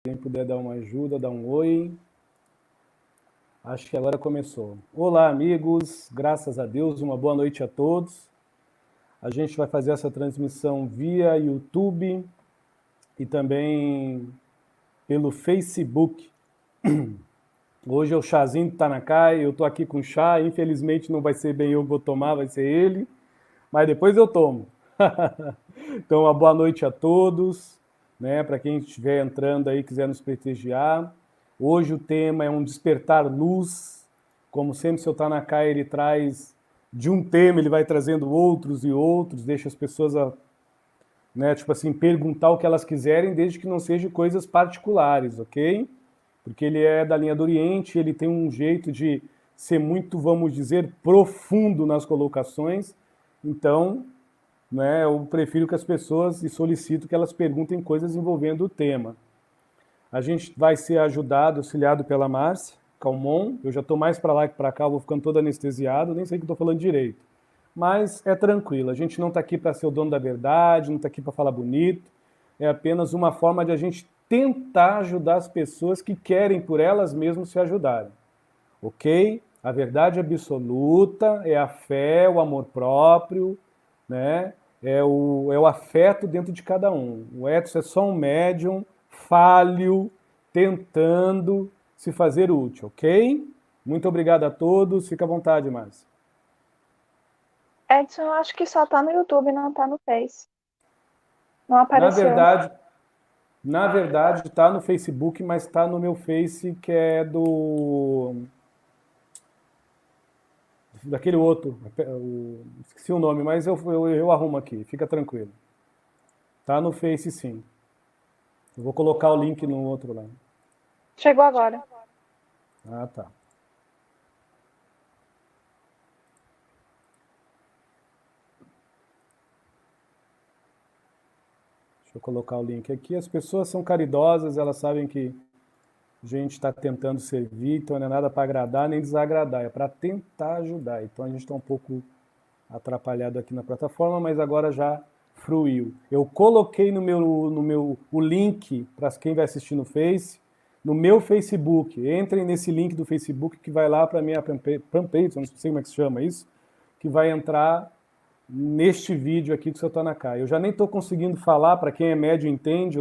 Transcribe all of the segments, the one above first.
Quem puder dar uma ajuda, dar um oi. Acho que agora começou. Olá, amigos. Graças a Deus, uma boa noite a todos. A gente vai fazer essa transmissão via YouTube e também pelo Facebook. Hoje é o chazinho do Tanakai, eu estou aqui com chá, infelizmente não vai ser bem eu que vou tomar, vai ser ele, mas depois eu tomo. Então, uma boa noite a todos, né? Para quem estiver entrando aí, quiser nos prestigiar. Hoje o tema é um despertar luz. Como sempre, o seu Tanakai, ele traz de um tema, ele vai trazendo outros e outros, deixa as pessoas, né, tipo assim, perguntar o que elas quiserem, desde que não sejam coisas particulares, ok? Porque ele é da linha do Oriente, ele tem um jeito de ser muito, vamos dizer, profundo nas colocações. Então, né, eu prefiro que as pessoas, e solicito que elas perguntem coisas envolvendo o tema. A gente vai ser ajudado, auxiliado pela Márcia Calmon. Eu já estou mais para lá que para cá, eu vou ficando todo anestesiado, nem sei o que estou falando direito. Mas é tranquilo, a gente não está aqui para ser o dono da verdade, não está aqui para falar bonito, é apenas uma forma de a gente tentar ajudar as pessoas que querem por elas mesmas se ajudarem, ok? A verdade absoluta é a fé, o amor próprio, né? É o afeto dentro de cada um. O Edson é só um médium falho, tentando se fazer útil, ok? Muito obrigado a todos, fica à vontade, Márcia. Edson, eu acho que só tá no YouTube, não tá no Face. Não Na apareceu. verdade, na verdade, tá no Facebook, mas tá no meu Face, que é daquele outro, esqueci o nome, mas eu arrumo aqui, fica tranquilo. Tá no Face, sim. Eu vou colocar o link no outro lá. Chegou agora. Ah, tá. Deixa eu colocar o link aqui. As pessoas são caridosas, elas sabem que a gente está tentando servir, então não é nada para agradar nem desagradar, é para tentar ajudar. Então a gente está um pouco atrapalhado aqui na plataforma, mas agora já fruiu. Eu coloquei o link para quem vai assistir no Face, no meu Facebook. Entrem nesse link do Facebook que vai lá para a minha fanpage, não sei como é que se chama isso, que vai entrar neste vídeo aqui do seu Tanakai. Eu já nem estou conseguindo falar, para quem é médio entende,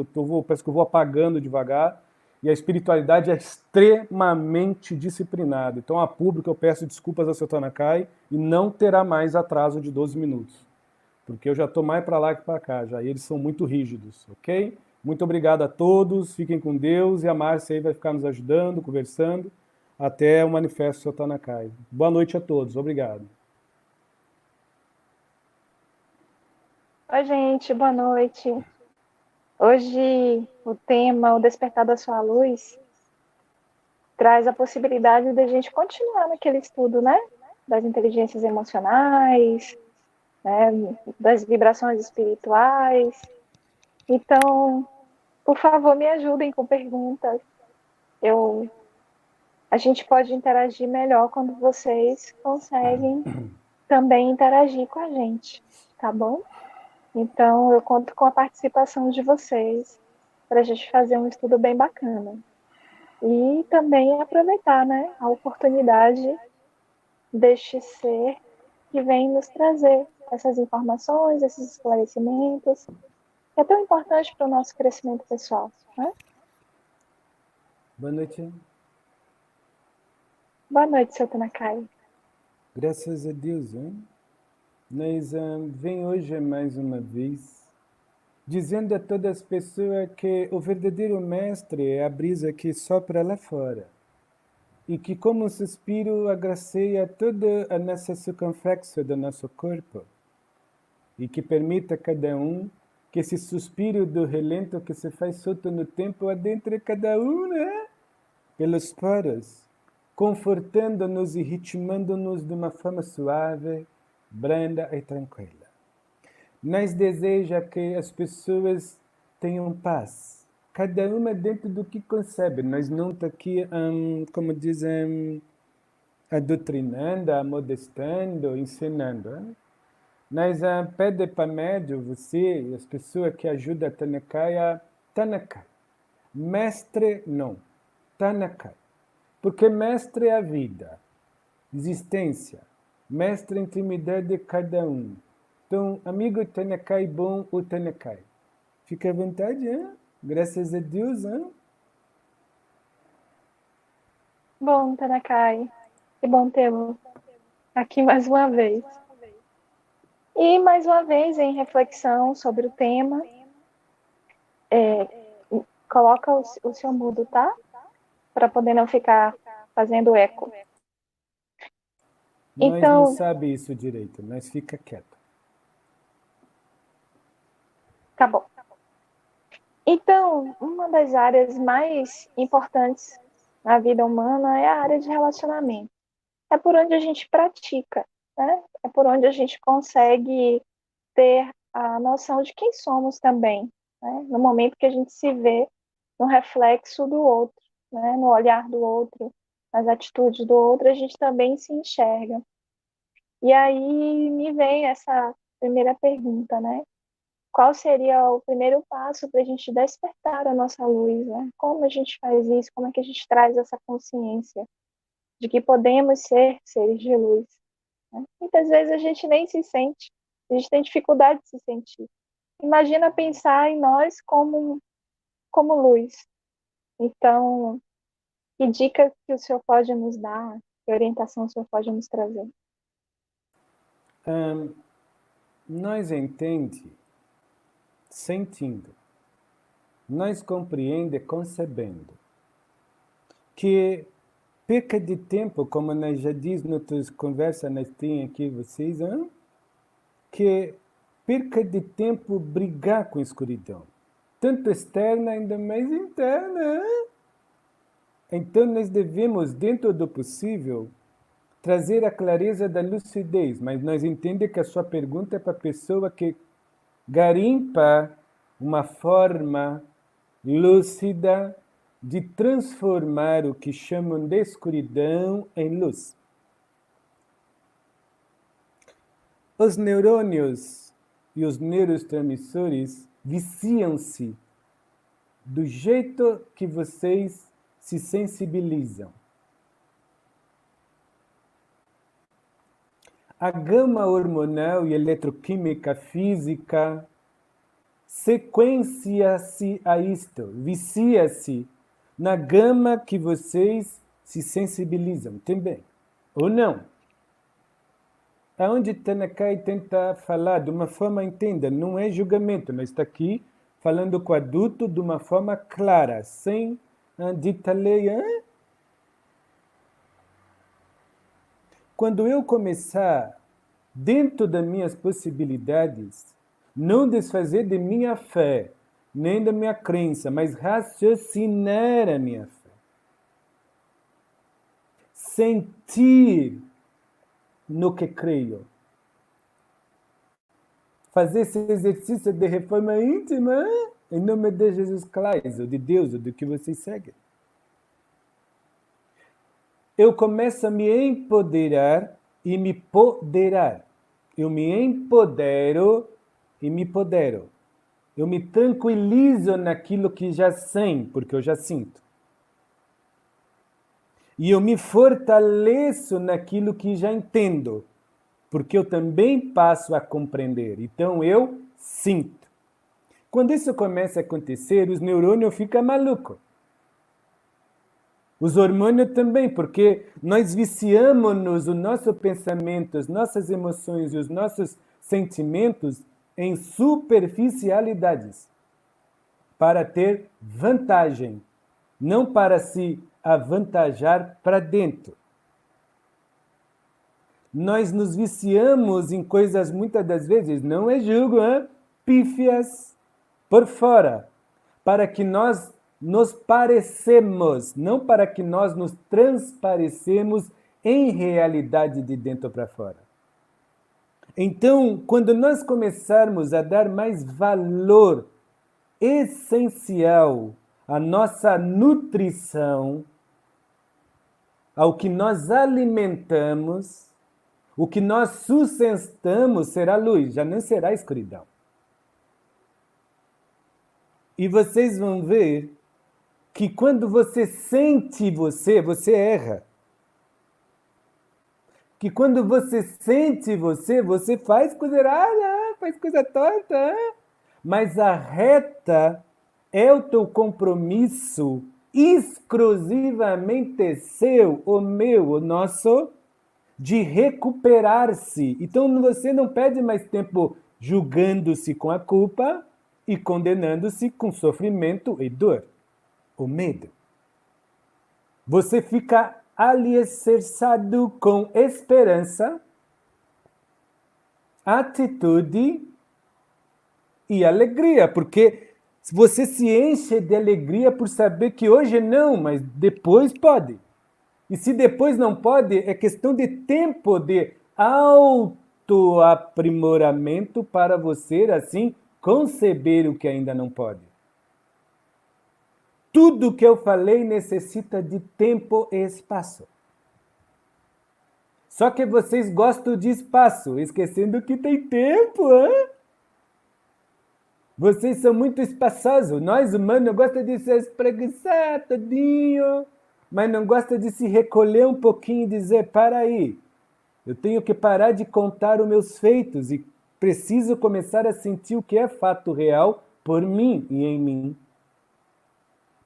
parece que eu vou apagando devagar, e a espiritualidade é extremamente disciplinada. Então, a público, eu peço desculpas ao seu Tanakai e não terá mais atraso de 12 minutos, porque eu já estou mais para lá que para cá, já, e eles são muito rígidos, ok? Muito obrigado a todos, fiquem com Deus, e a Márcia aí vai ficar nos ajudando, conversando, até o manifesto do seu Tanakai. Boa noite a todos, obrigado. Oi, gente, boa noite. Hoje o tema, o despertar da sua luz, traz a possibilidade de a gente continuar naquele estudo, né? Das inteligências emocionais, né? Das vibrações espirituais. Então, por favor, me ajudem com perguntas. A gente pode interagir melhor quando vocês conseguem também interagir com a gente, tá bom? Então, eu conto com a participação de vocês para a gente fazer um estudo bem bacana. E também aproveitar, né, a oportunidade deste ser que vem nos trazer essas informações, esses esclarecimentos, que é tão importante para o nosso crescimento pessoal, né? Boa noite. Boa noite, seu Tanakai. Graças a Deus, hein? Nós vem hoje mais uma vez dizendo a todas as pessoas que o verdadeiro mestre é a brisa que sopra lá fora e que, como um suspiro, agraceia toda a nossa circunflexo do nosso corpo e que permita a cada um que esse suspiro do relento que se faz solto no tempo adentre cada um, né? Pelos poros, confortando-nos e ritmando-nos de uma forma suave, branda e tranquila. Nós deseja que as pessoas tenham paz, cada uma dentro do que concebe. Nós não estamos aqui, como dizem, adotrinando, amodestando, ensinando. Nós pede para médio você, as pessoas que ajudam a Tanakai, Mestre não. Tanakai. Porque mestre é a vida, existência. Mestre é a intimidade de cada um. Então, amigo Tanakai bom, o Tanakai. Fica à vontade, hein? Graças a Deus, hein? Bom, Tanakai, que bom tê-lo aqui mais uma vez. E mais uma vez em reflexão sobre o tema, coloca o seu mudo, tá? Para poder não ficar fazendo eco. Nós Então, não sabe isso direito, mas fica quieto. tá bom. Então, uma das áreas mais importantes na vida humana é a área de relacionamento. É por onde a gente pratica, né? É por onde a gente consegue ter a noção de quem somos também, né? No momento que a gente se vê no reflexo do outro, né? No olhar do outro, nas atitudes do outro, a gente também se enxerga. E aí me vem essa primeira pergunta, né? Qual seria o primeiro passo para a gente despertar a nossa luz, né? Como a gente faz isso? Como é que a gente traz essa consciência de que podemos ser seres de luz, né? Muitas vezes a gente nem se sente, a gente tem dificuldade de se sentir. Imagina pensar em nós como luz. Então, que dica que o senhor pode nos dar? Que orientação o senhor pode nos trazer? Nós entende sentindo. Nós compreende concebendo. Que perca de tempo, como nós já diz noutras conversas nós temos aqui vocês, hein? Que perca de tempo brigar com a escuridão. Tanto externa, ainda mais interna. Hein? Então nós devemos, dentro do possível, trazer a clareza da lucidez, mas nós entendemos que a sua pergunta é para a pessoa que garimpa uma forma lúcida de transformar o que chamam de escuridão em luz. Os neurônios e os neurotransmissores viciam-se do jeito que vocês se sensibilizam. A gama hormonal e eletroquímica física sequencia-se a isto, vicia-se na gama que vocês se sensibilizam também, ou não. Aonde Tanakai tenta falar de uma forma entenda, não é julgamento, nós está aqui falando com o adulto de uma forma clara, sem dita lei. Quando eu começar, dentro das minhas possibilidades, não desfazer de minha fé, nem da minha crença, mas raciocinar a minha fé. Sentir no que creio. Fazer esse exercício de reforma íntima em nome de Jesus Cristo, ou de Deus, ou do que vocês seguem. Eu começo a me empoderar e me poderar. Eu me empodero e me podero. Eu me tranquilizo naquilo que já sei, porque eu já sinto. E eu me fortaleço naquilo que já entendo, porque eu também passo a compreender. Então eu sinto. Quando isso começa a acontecer, os neurônios ficam malucos. Os hormônios também, porque nós viciamos os nossos pensamentos, as nossas emoções e os nossos sentimentos em superficialidades para ter vantagem, não para se avantajar para dentro. Nós nos viciamos em coisas muitas das vezes, não é julgo, pífias por fora, para que nós nos parecemos, não para que nós nos transparecemos em realidade de dentro para fora. Então, quando nós começarmos a dar mais valor essencial à nossa nutrição, ao que nós alimentamos, o que nós sustentamos será luz, já não será escuridão. E vocês vão ver que quando você sente você, você erra. Que quando você sente você, você faz coisa errada, faz coisa torta. Mas a reta é o teu compromisso exclusivamente seu, o meu, o nosso, de recuperar-se. Então você não perde mais tempo julgando-se com a culpa e condenando-se com sofrimento e dor, o medo. Você fica alicerçado com esperança, atitude e alegria, porque você se enche de alegria por saber que hoje não, mas depois pode. E se depois não pode, é questão de tempo de autoaprimoramento para você, assim, conceber o que ainda não pode. Tudo que eu falei necessita de tempo e espaço. Só que vocês gostam de espaço, esquecendo que tem tempo, hein? Vocês são muito espaçosos. Nós, humanos, gostamos de se espreguiçar todinho, mas não gosta de se recolher um pouquinho e dizer, para aí, eu tenho que parar de contar os meus feitos e preciso começar a sentir o que é fato real por mim e em mim.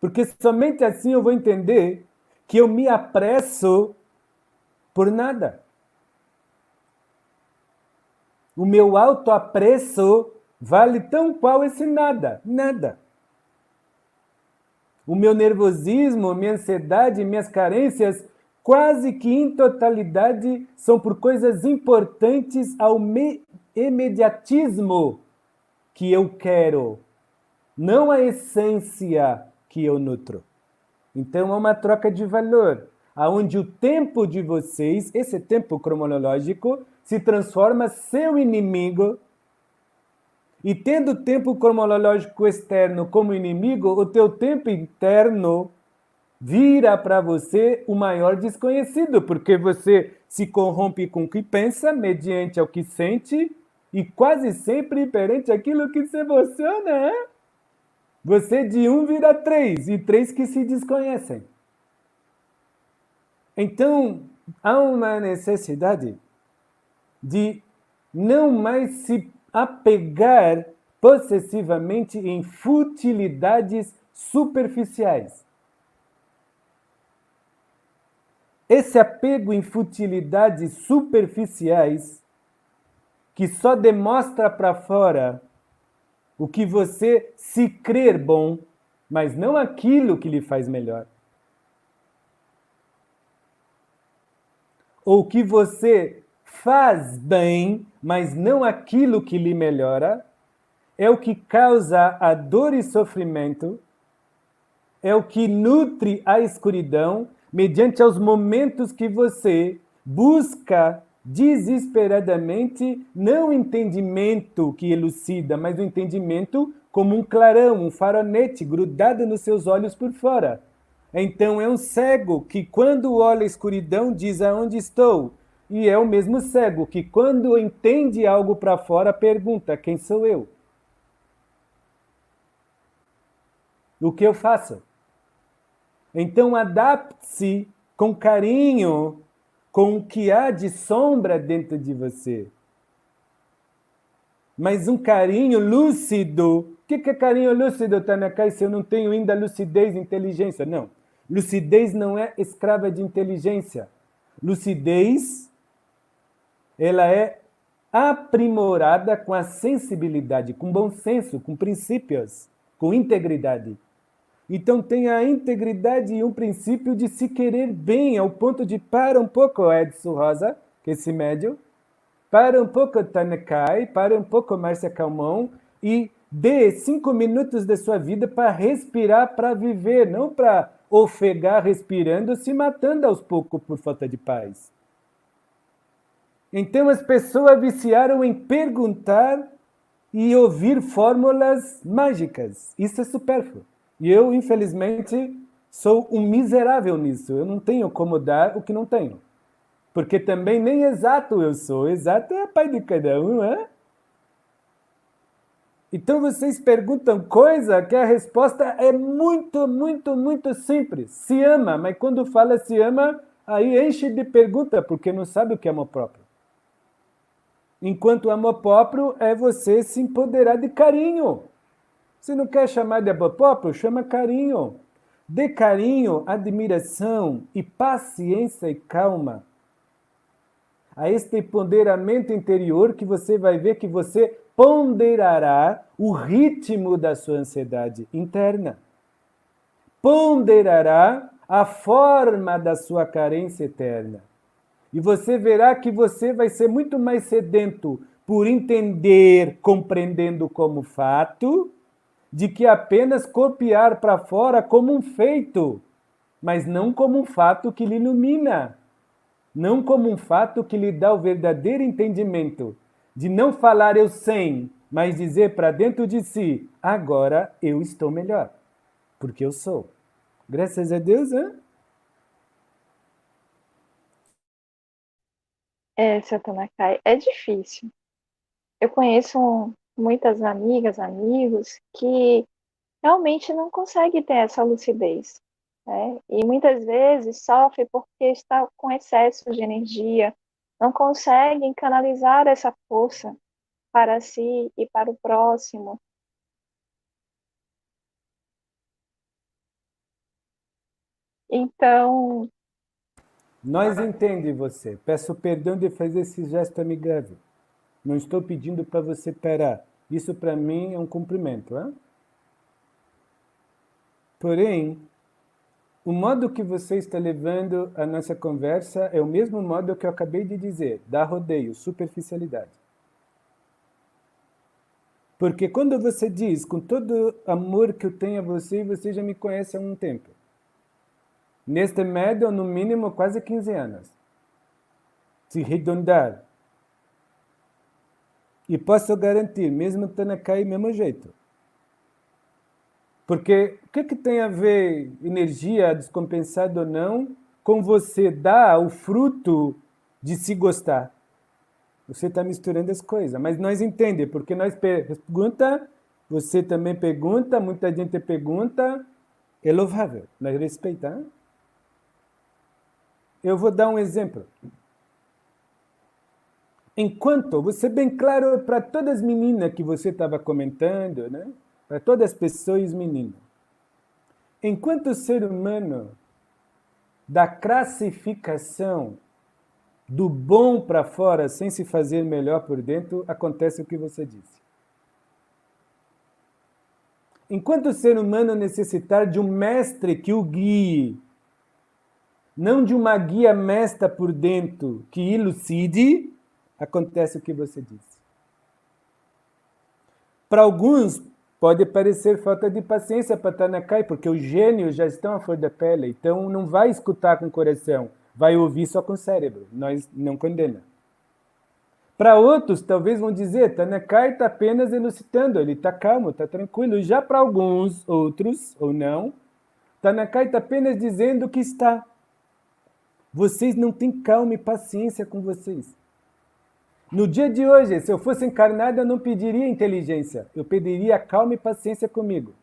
Porque somente assim eu vou entender que eu me apresso por nada. O meu autoapreço vale tão qual esse nada, nada. O meu nervosismo, minha ansiedade, minhas carências, quase que em totalidade, são por coisas importantes ao imediatismo que eu quero, não a essência que eu nutro. Então é uma troca de valor, aonde o tempo de vocês, esse tempo cronológico, se transforma seu inimigo. E tendo o tempo cronológico externo como inimigo, o teu tempo interno vira para você o maior desconhecido, porque você se corrompe com o que pensa, mediante ao que sente, e quase sempre perante aquilo que se emociona, hein? Você de 1 vira 3, e 3 que se desconhecem. Então, há uma necessidade de não mais se apegar possessivamente em futilidades superficiais. Esse apego em futilidades superficiais, que só demonstra para fora o que você se crer bom, mas não aquilo que lhe faz melhor. Ou que você faz bem, mas não aquilo que lhe melhora, é o que causa a dor e sofrimento, é o que nutre a escuridão, mediante aos momentos que você busca desesperadamente não o entendimento que elucida, mas o entendimento como um clarão, um faronete grudado nos seus olhos por fora. Então é um cego que quando olha a escuridão diz aonde estou, e é o mesmo cego que quando entende algo para fora pergunta quem sou eu? O que eu faço? Então adapte-se com carinho com o que há de sombra dentro de você. Mas um carinho lúcido. O que é carinho lúcido, Tanakai, se eu não tenho ainda lucidez e inteligência? Não. Lucidez não é escrava de inteligência. Lucidez, ela é aprimorada com a sensibilidade, com bom senso, com princípios, com integridade. Então tem a integridade e um princípio de se querer bem, ao ponto de para um pouco Edson Rosa, que é esse médium, para um pouco Tanakai, para um pouco Márcia Calmon e dê 5 minutos da sua vida para respirar, para viver, não para ofegar respirando, se matando aos poucos por falta de paz. Então as pessoas viciaram em perguntar e ouvir fórmulas mágicas. Isso é supérfluo. E eu, infelizmente, sou um miserável nisso. Eu não tenho como dar o que não tenho. Porque também nem exato eu sou. Exato é pai de cada um, né? Então vocês perguntam coisa que a resposta é muito, muito, muito simples. Se ama, mas quando fala se ama, aí enche de pergunta, porque não sabe o que é amor próprio. Enquanto amor próprio é você se empoderar de carinho. Se não quer chamar de amor próprio, chama carinho. Dê carinho, admiração e paciência e calma a este ponderamento interior que você vai ver que você ponderará o ritmo da sua ansiedade interna. Ponderará a forma da sua carência eterna. E você verá que você vai ser muito mais sedento por entender, compreendendo como fato, de que apenas copiar para fora como um feito, mas não como um fato que lhe ilumina, não como um fato que lhe dá o verdadeiro entendimento, de não falar eu sei, mas dizer para dentro de si, agora eu estou melhor, porque eu sou. Graças a Deus, hein? Seu Tanakai, é difícil. Eu conheço muitas amigas, amigos que realmente não conseguem ter essa lucidez, né? E muitas vezes sofrem porque está com excesso de energia, não conseguem canalizar essa força para si e para o próximo. Então, Nós entende você. Peço perdão de fazer esse gesto amigável. Não estou pedindo para você parar. Isso para mim é um cumprimento, hein? Porém, o modo que você está levando a nossa conversa é o mesmo modo que eu acabei de dizer, dar rodeio, superficialidade. Porque quando você diz, com todo amor que eu tenho a você, você já me conhece há um tempo. Neste médio, no mínimo, quase 15 anos. Se redondar. E posso garantir, mesmo estando a cair do mesmo jeito. Porque o que tem a ver energia descompensada ou não com você dar o fruto de se gostar? Você está misturando as coisas, mas nós entendemos, porque nós pergunta, você também pergunta, muita gente pergunta, é louvável, nós respeitamos. Eu vou dar um exemplo. Enquanto, você bem claro para todas as meninas que você estava comentando, né? Para todas as pessoas meninas. Enquanto o ser humano da classificação do bom para fora sem se fazer melhor por dentro, acontece o que você disse. Enquanto o ser humano necessitar de um mestre que o guie, não de uma guia mestra por dentro que elucide, acontece o que você disse. Para alguns, pode parecer falta de paciência para Tanakai, porque os gênios já estão à flor da pele, então não vai escutar com o coração, vai ouvir só com o cérebro, nós não condena. Para outros, talvez vão dizer, Tanakai está apenas elucidando, ele está calmo, está tranquilo. Já para alguns outros, ou não, Tanakai está apenas dizendo que está. Vocês não têm calma e paciência com vocês. No dia de hoje, se eu fosse encarnado, eu não pediria inteligência. Eu pediria calma e paciência comigo.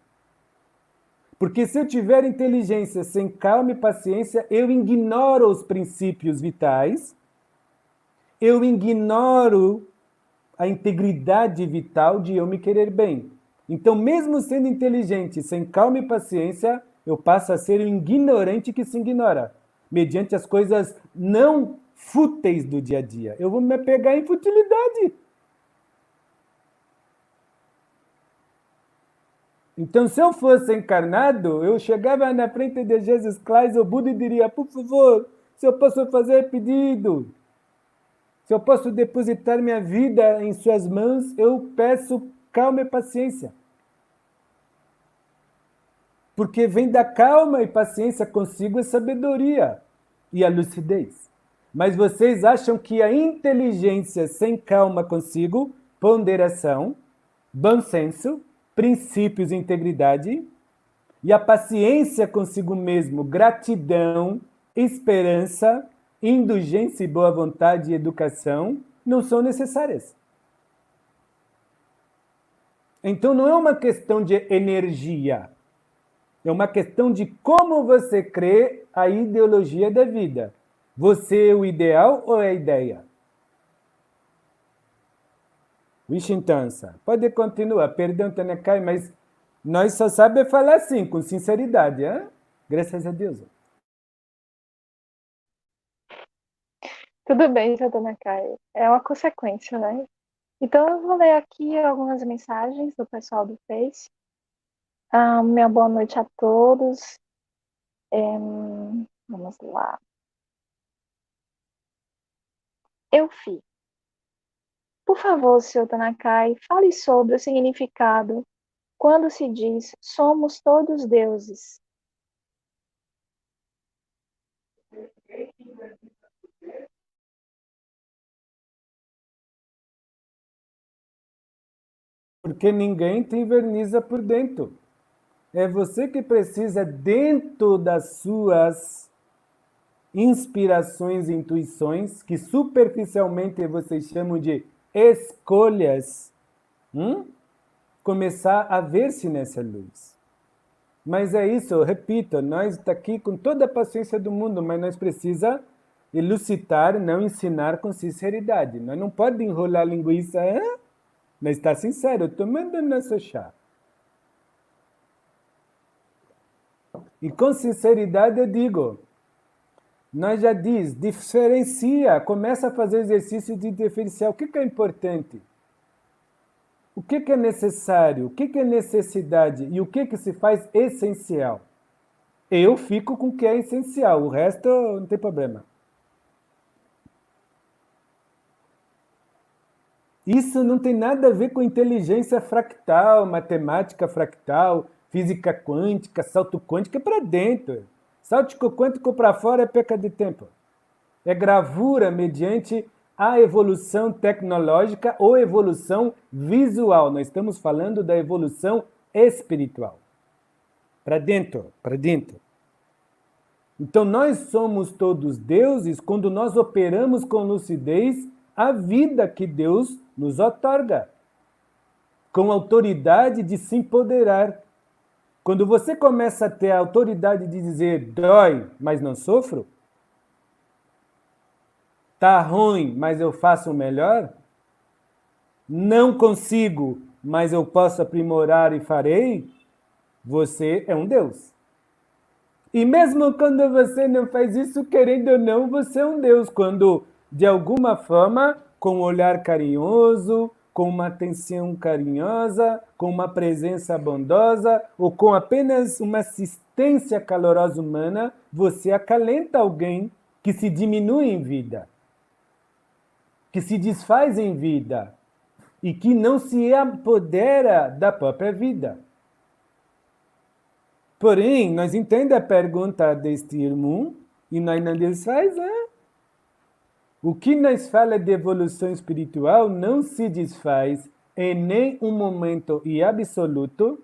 Porque se eu tiver inteligência sem calma e paciência, eu ignoro os princípios vitais, eu ignoro a integridade vital de eu me querer bem. Então, mesmo sendo inteligente, sem calma e paciência, eu passo a ser um ignorante que se ignora, mediante as coisas não fúteis do dia a dia. Eu vou me apegar em futilidade. Então, se eu fosse encarnado, eu chegava na frente de Jesus Cristo, o Buda, e diria, por favor, se eu posso fazer pedido, se eu posso depositar minha vida em suas mãos, eu peço calma e paciência. Porque vem da calma e paciência consigo a sabedoria e a lucidez. Mas vocês acham que a inteligência sem calma consigo, ponderação, bom senso, princípios e integridade, e a paciência consigo mesmo, gratidão, esperança, indulgência e boa vontade e educação, não são necessárias. Então não é uma questão de energia. É uma questão de como você crê a ideologia da vida. Você é o ideal ou é a ideia? Vishintança. Pode continuar. Perdão, Tanekai, mas nós só sabemos falar assim, com sinceridade. Hein? Graças a Deus. Tudo bem, seu Dona Caio. É uma consequência, né? Então, eu vou ler aqui algumas mensagens do pessoal do Face. Minha boa noite a todos. Vamos lá. Eufi. Por favor, senhor Tanakai, fale sobre o significado quando se diz somos todos deuses. Porque ninguém te inverniza por dentro. É você que precisa, dentro das suas inspirações e intuições, que superficialmente vocês chamam de escolhas, começar a ver-se nessa luz. Mas é isso, eu repito, nós estamos aqui com toda a paciência do mundo, mas nós precisamos elucidar, não ensinar com sinceridade. Nós não podemos enrolar linguiça, mas está sincero, tomando nosso chá. E com sinceridade eu digo, nós já diz, diferencia, começa a fazer exercício de diferenciar o que é importante, o que é necessário, o que é necessidade e o que se faz essencial. Eu fico com o que é essencial, o resto não tem problema. Isso não tem nada a ver com inteligência fractal, matemática fractal, física quântica, salto quântico, é para dentro. Salto quântico para fora é perca de tempo. É gravura mediante a evolução tecnológica ou evolução visual. Nós estamos falando da evolução espiritual. Para dentro, para dentro. Então, nós somos todos deuses quando nós operamos com lucidez a vida que Deus nos outorga, com autoridade de se empoderar. Quando você começa a ter a autoridade de dizer dói, mas não sofro, tá ruim, mas eu faço o melhor, não consigo, mas eu posso aprimorar e farei, você é um Deus. E mesmo quando você não faz isso, querendo ou não, você é um Deus. Quando, de alguma forma, com um olhar carinhoso, com uma atenção carinhosa, com uma presença bondosa, ou com apenas uma assistência calorosa humana, você acalenta alguém que se diminui em vida, que se desfaz em vida e que não se apodera da própria vida. Porém, nós entendemos a pergunta deste irmão e nós não desfaz, né? O que nós fala de evolução espiritual não se desfaz em nenhum momento e absoluto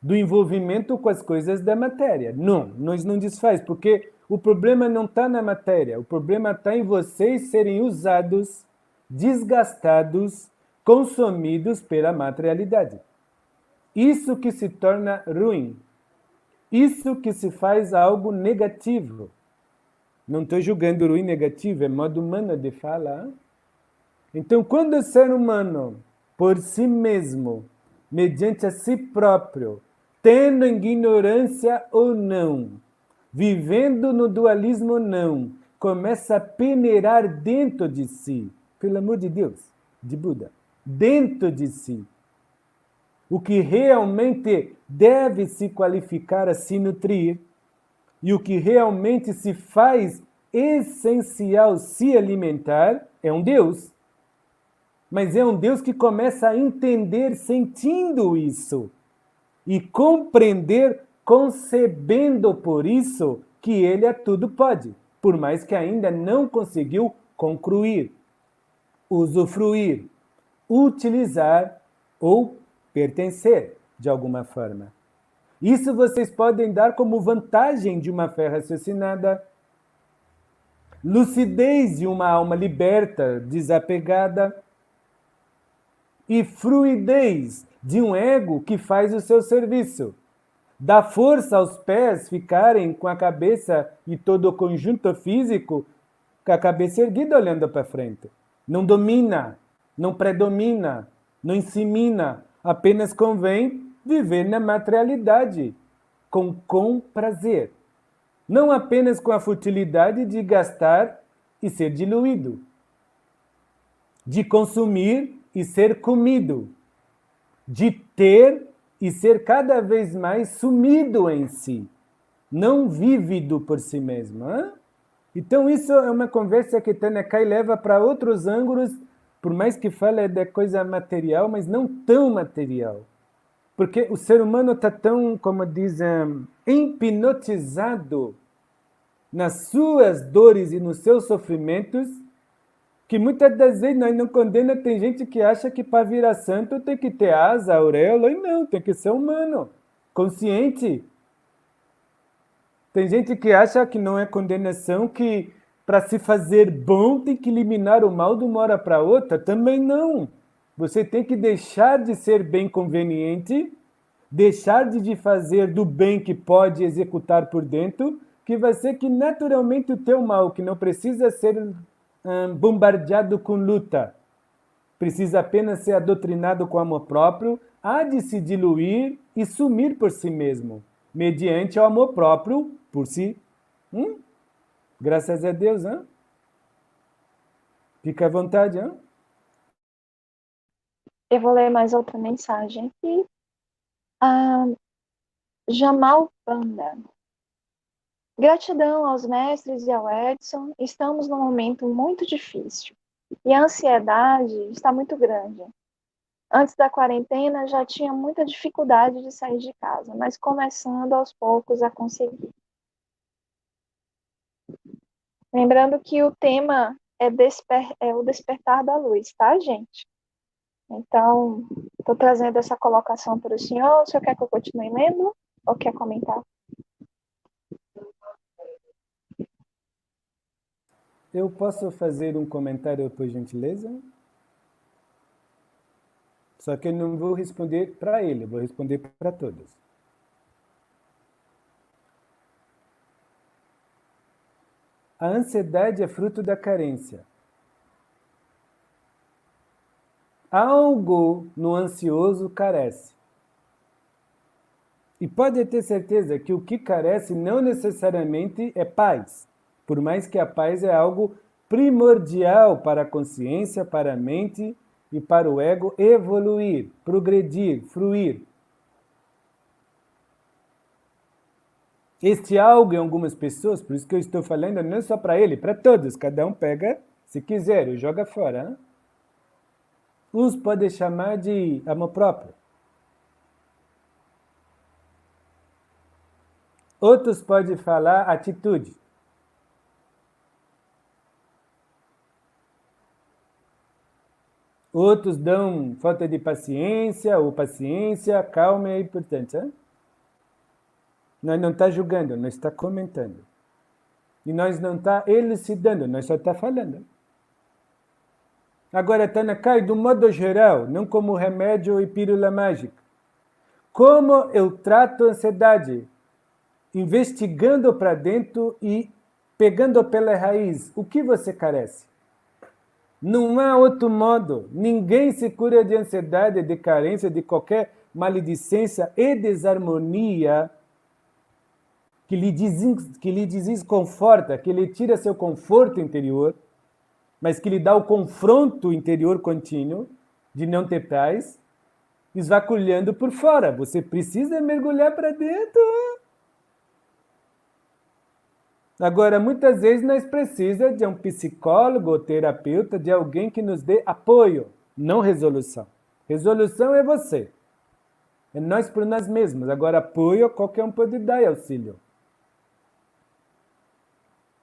do envolvimento com as coisas da matéria. Não, nós não desfaz, porque o problema não está na matéria, o problema está em vocês serem usados, desgastados, consumidos pela materialidade. Isso que se torna ruim. Isso que se faz algo negativo. Não estou julgando ruim negativo, é modo humano de falar. Então, quando o ser humano, por si mesmo, mediante a si próprio, tendo ignorância ou não, vivendo no dualismo ou não, começa a peneirar dentro de si, pelo amor de Deus, de Buda, dentro de si, o que realmente deve se qualificar a se nutrir e o que realmente se faz essencial se alimentar é um Deus. Mas é um Deus que começa a entender sentindo isso e compreender concebendo por isso que ele a tudo pode, por mais que ainda não conseguiu concluir, usufruir, utilizar ou pertencer de alguma forma. Isso vocês podem dar como vantagem de uma fé raciocinada, lucidez de uma alma liberta, desapegada, e fluidez de um ego que faz o seu serviço. Dá força aos pés ficarem com a cabeça e todo o conjunto físico com a cabeça erguida olhando para frente. Não domina, não predomina, não insemina, apenas convém viver na materialidade, com prazer. Não apenas com a futilidade de gastar e ser diluído, de consumir e ser comido, de ter e ser cada vez mais sumido em si, não vívido por si mesmo. Hein? Então isso é uma conversa que Tanaka leva para outros ângulos, por mais que fale de coisa material, mas não tão material. Porque o ser humano está tão, como dizem, hipnotizado nas suas dores e nos seus sofrimentos, que muitas das vezes nós não condenamos. Tem gente que acha que para virar santo tem que ter asa, auréola, e não, tem que ser humano, consciente. Tem gente que acha que não é condenação, que para se fazer bom tem que eliminar o mal de uma hora para outra. Também não. Você tem que deixar de ser bem conveniente, deixar de fazer do bem que pode executar por dentro, que vai ser que naturalmente o teu mal, que não precisa ser bombardeado com luta, precisa apenas ser adotrinado com amor próprio, há de se diluir e sumir por si mesmo, mediante o amor próprio por si. Graças a Deus, hein? Fica à vontade, hein? Eu vou ler mais outra mensagem aqui. Jamal Panda. Gratidão aos mestres e ao Edson. Estamos num momento muito difícil e a ansiedade está muito grande. Antes da quarentena já tinha muita dificuldade de sair de casa, mas começando aos poucos a conseguir. Lembrando que o tema é o despertar da luz, tá, gente? Então, estou trazendo essa colocação para o senhor. O senhor quer que eu continue lendo ou quer comentar? Eu posso fazer um comentário, por gentileza? Só que eu não vou responder para ele, vou responder para todos. A ansiedade é fruto da carência. Algo no ansioso carece. E pode ter certeza que o que carece não necessariamente é paz, por mais que a paz é algo primordial para a consciência, para a mente e para o ego evoluir, progredir, fruir. Este algo em algumas pessoas, por isso que eu estou falando, não é só para ele, para todos, cada um pega, se quiser, e joga fora. Hein? Uns podem chamar de amor próprio. Outros podem falar atitude. Outros dão falta de paciência, ou paciência, calma é importante. Hein? Nós não está julgando, nós está comentando. E nós não está elucidando, nós só está falando. Agora, Tanaka, do modo geral, não como remédio e pílula mágica. Como eu trato a ansiedade? Investigando para dentro e pegando pela raiz. O que você carece? Não há outro modo. Ninguém se cura de ansiedade, de carência, de qualquer maledicência e desarmonia que lhe desconforta, que lhe tira seu conforto interior, mas que lhe dá o confronto interior contínuo de não ter paz, esvaculhando por fora. Você precisa mergulhar para dentro. Agora, muitas vezes nós precisamos de um psicólogo ou terapeuta, de alguém que nos dê apoio, não resolução. Resolução é você. É nós por nós mesmos. Agora, apoio, qualquer um pode dar auxílio.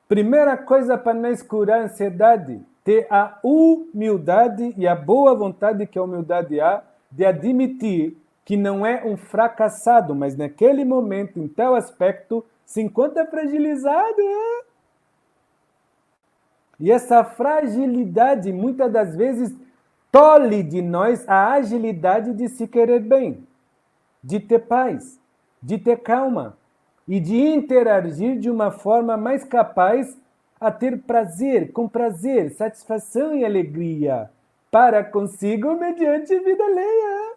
Primeira coisa para nós curar a ansiedade, ter a humildade e a boa vontade que a humildade há de admitir que não é um fracassado, mas naquele momento, em tal aspecto, se encontra fragilizado. E essa fragilidade, muitas das vezes, tolhe de nós a agilidade de se querer bem, de ter paz, de ter calma e de interagir de uma forma mais capaz a ter prazer, com prazer, satisfação e alegria para consigo mediante vida alheia.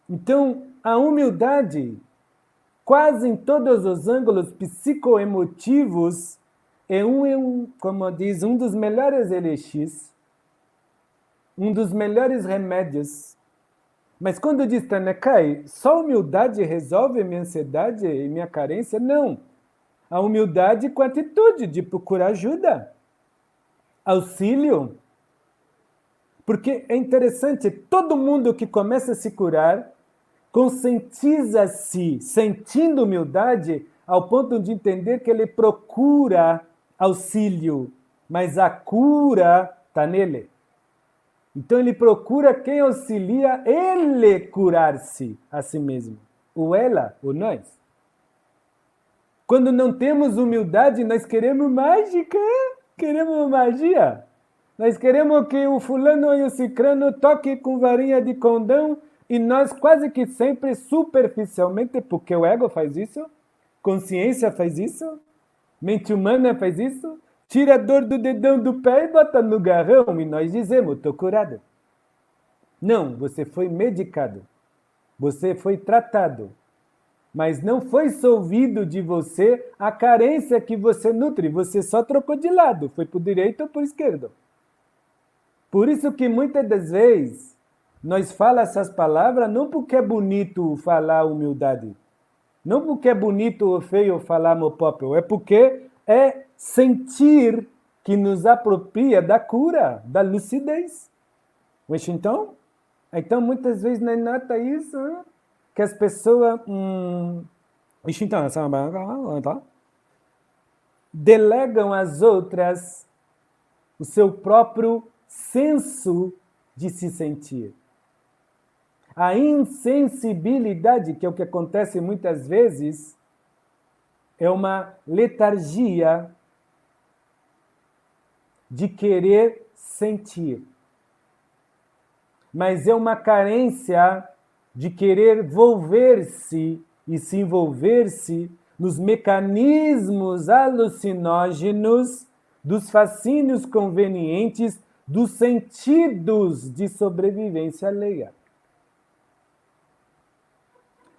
Então, a humildade, quase em todos os ângulos psicoemotivos, é como diz, um dos melhores elixires, um dos melhores remédios. Mas quando diz Tanakai, só a humildade resolve minha ansiedade e minha carência? Não. A humildade com a atitude de procurar ajuda, auxílio. Porque é interessante, todo mundo que começa a se curar, conscientiza-se, sentindo humildade, ao ponto de entender que ele procura auxílio, mas a cura está nele. Então ele procura quem auxilia ele curar-se a si mesmo. Ou ela, ou nós. Quando não temos humildade, nós queremos mágica, queremos magia. Nós queremos que o fulano e o cicrano toquem com varinha de condão e nós quase que sempre superficialmente, porque o ego faz isso, consciência faz isso, mente humana faz isso, tira a dor do dedão do pé e bota no garrão e nós dizemos, estou curado. Não, você foi medicado, você foi tratado, mas não foi solvido de você a carência que você nutre, você só trocou de lado, foi para o direito ou para o esquerdo. Por isso que muitas das vezes nós falamos essas palavras não porque é bonito falar humildade, não porque é bonito ou feio falar amor próprio, é porque é sentir que nos apropria da cura, da lucidez. Mas então muitas vezes não nota isso, né? Que as pessoas delegam às outras o seu próprio senso de se sentir. A insensibilidade, que é o que acontece muitas vezes, é uma letargia de querer sentir. Mas é uma carência de querer envolver-se e se envolver-se nos mecanismos alucinógenos dos fascínios convenientes dos sentidos de sobrevivência alheia,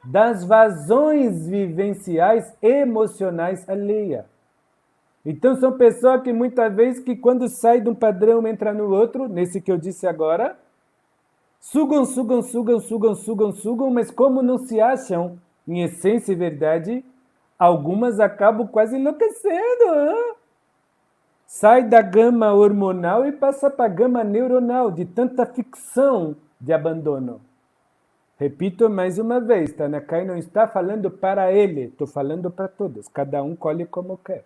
das vazões vivenciais emocionais alheia. Então são pessoas que muitas vezes que quando sai de um padrão entra no outro, nesse que eu disse agora, sugam, mas como não se acham em essência e verdade, algumas acabam quase enlouquecendo. Hein? Sai da gama hormonal e passa para a gama neuronal, de tanta ficção de abandono. Repito mais uma vez, Tanakai não está falando para ele, estou falando para todos, cada um colhe como quer.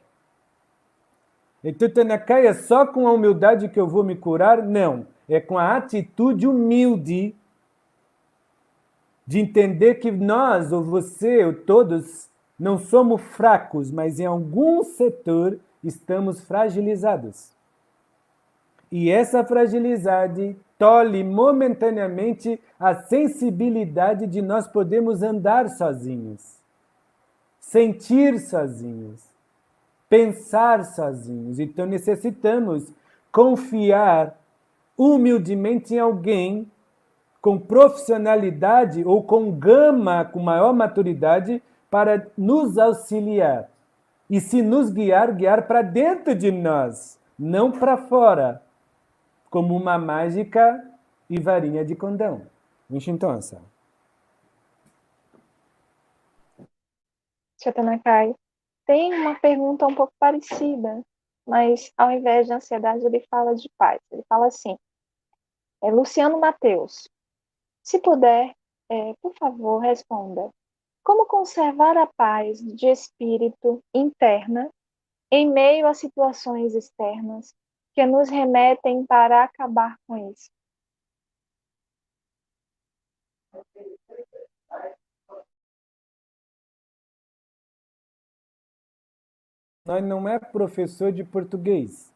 Então, Tanakai, é só com a humildade que eu vou me curar? Não, é com a atitude humilde de entender que nós, ou você, ou todos, não somos fracos, mas em algum setor estamos fragilizados. E essa fragilidade tolhe momentaneamente a sensibilidade de nós podermos andar sozinhos, sentir sozinhos, pensar sozinhos. Então necessitamos confiar humildemente em alguém com profissionalidade ou com gama, com maior maturidade, para nos auxiliar. E se nos guiar, guiar para dentro de nós, não para fora, como uma mágica e varinha de condão. Então, Tanakai, tem uma pergunta um pouco parecida, mas ao invés de ansiedade, ele fala de paz. Ele fala assim, Luciano Mateus, se puder, por favor, responda. Como conservar a paz de espírito interna em meio a situações externas que nos remetem para acabar com isso? Nós não é professor de português.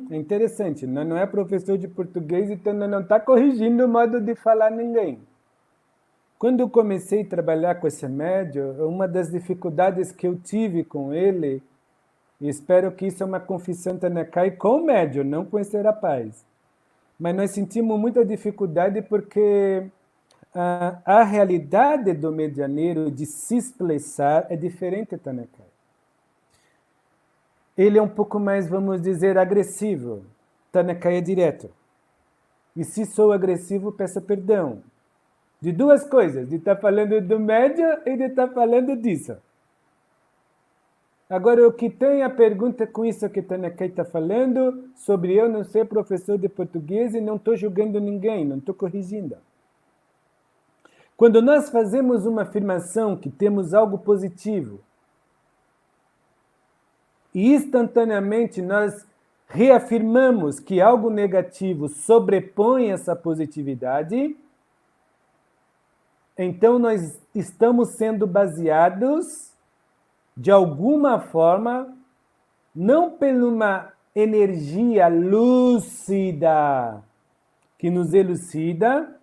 É interessante, né? Não é professor de português, então não está corrigindo o modo de falar ninguém. Quando eu comecei a trabalhar com esse médium, uma das dificuldades que eu tive com ele, e espero que isso é uma confissão Tanekai com o médium, não com esse rapaz. Mas nós sentimos muita dificuldade porque a realidade do medianeiro de se expressar é diferente, Tanekai. Ele é um pouco mais, vamos dizer, agressivo. Tanekai é direto. E se sou agressivo, peça perdão. De duas coisas, de estar falando do médium e de estar falando disso. Agora, o que tem a pergunta com isso que Tanekai está falando, sobre eu não ser professor de português e não estou julgando ninguém, não estou corrigindo. Quando nós fazemos uma afirmação que temos algo positivo, e instantaneamente nós reafirmamos que algo negativo sobrepõe essa positividade, então nós estamos sendo baseados, de alguma forma, não por uma energia lúcida que nos elucida,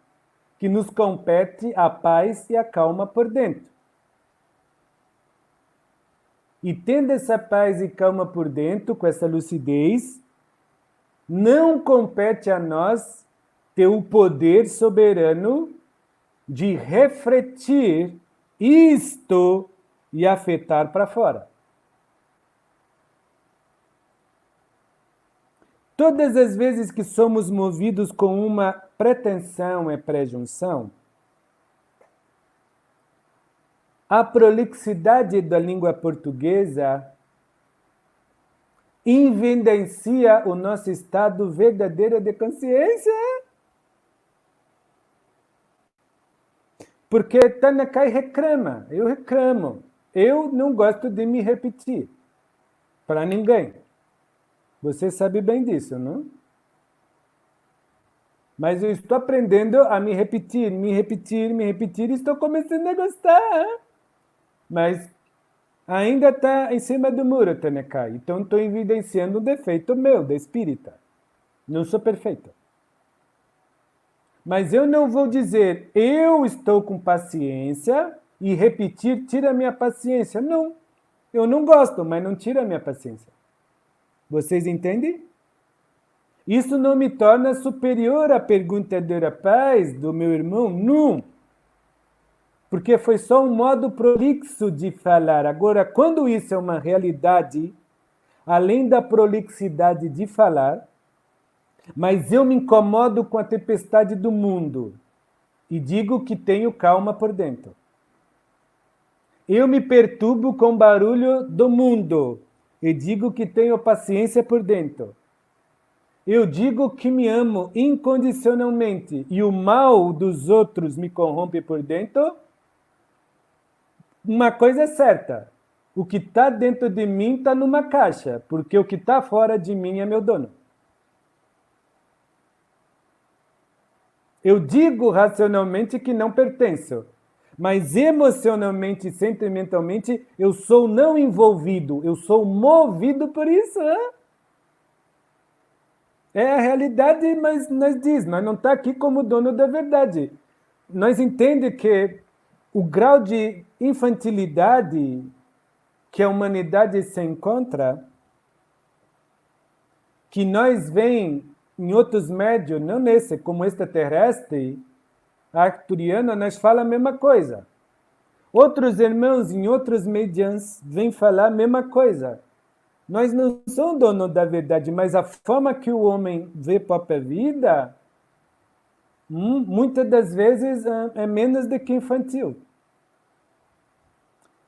que nos compete a paz e a calma por dentro. E tendo essa paz e calma por dentro, com essa lucidez, não compete a nós ter o poder soberano de refletir isto e afetar para fora. Todas as vezes que somos movidos com uma pretensão e prejunção, a prolixidade da língua portuguesa evidencia o nosso estado verdadeiro de consciência. Porque Tanekai reclama, eu reclamo. Eu não gosto de me repetir para ninguém. Você sabe bem disso, não? Mas eu estou aprendendo a me repetir, e estou começando a gostar. Mas ainda está em cima do muro, Tanekai. Então estou evidenciando um defeito meu, da espírita. Não sou perfeito. Mas eu não vou dizer, eu estou com paciência e repetir, tira a minha paciência. Não. Eu não gosto, mas não tira a minha paciência. Vocês entendem? Isso não me torna superior à pergunta do rapaz, do meu irmão? Não. Porque foi só um modo prolixo de falar. Agora, quando isso é uma realidade, além da prolixidade de falar, mas eu me incomodo com a tempestade do mundo e digo que tenho calma por dentro. Eu me perturbo com o barulho do mundo e digo que tenho paciência por dentro. Eu digo que me amo incondicionalmente e o mal dos outros me corrompe por dentro. Uma coisa é certa, o que está dentro de mim está numa caixa, porque o que está fora de mim é meu dono. Eu digo racionalmente que não pertenço, mas emocionalmente e sentimentalmente eu sou não envolvido, eu sou movido por isso. É a realidade, mas nós não está aqui como dono da verdade. Nós entendemos que o grau de infantilidade que a humanidade se encontra, que nós vemos em outros médios, não nesse, como extraterrestre, arcturiano, nós fala a mesma coisa. Outros irmãos em outros medians vêm falar a mesma coisa. Nós não somos donos da verdade, mas a forma que o homem vê a própria vida, muitas das vezes é menos do que infantil.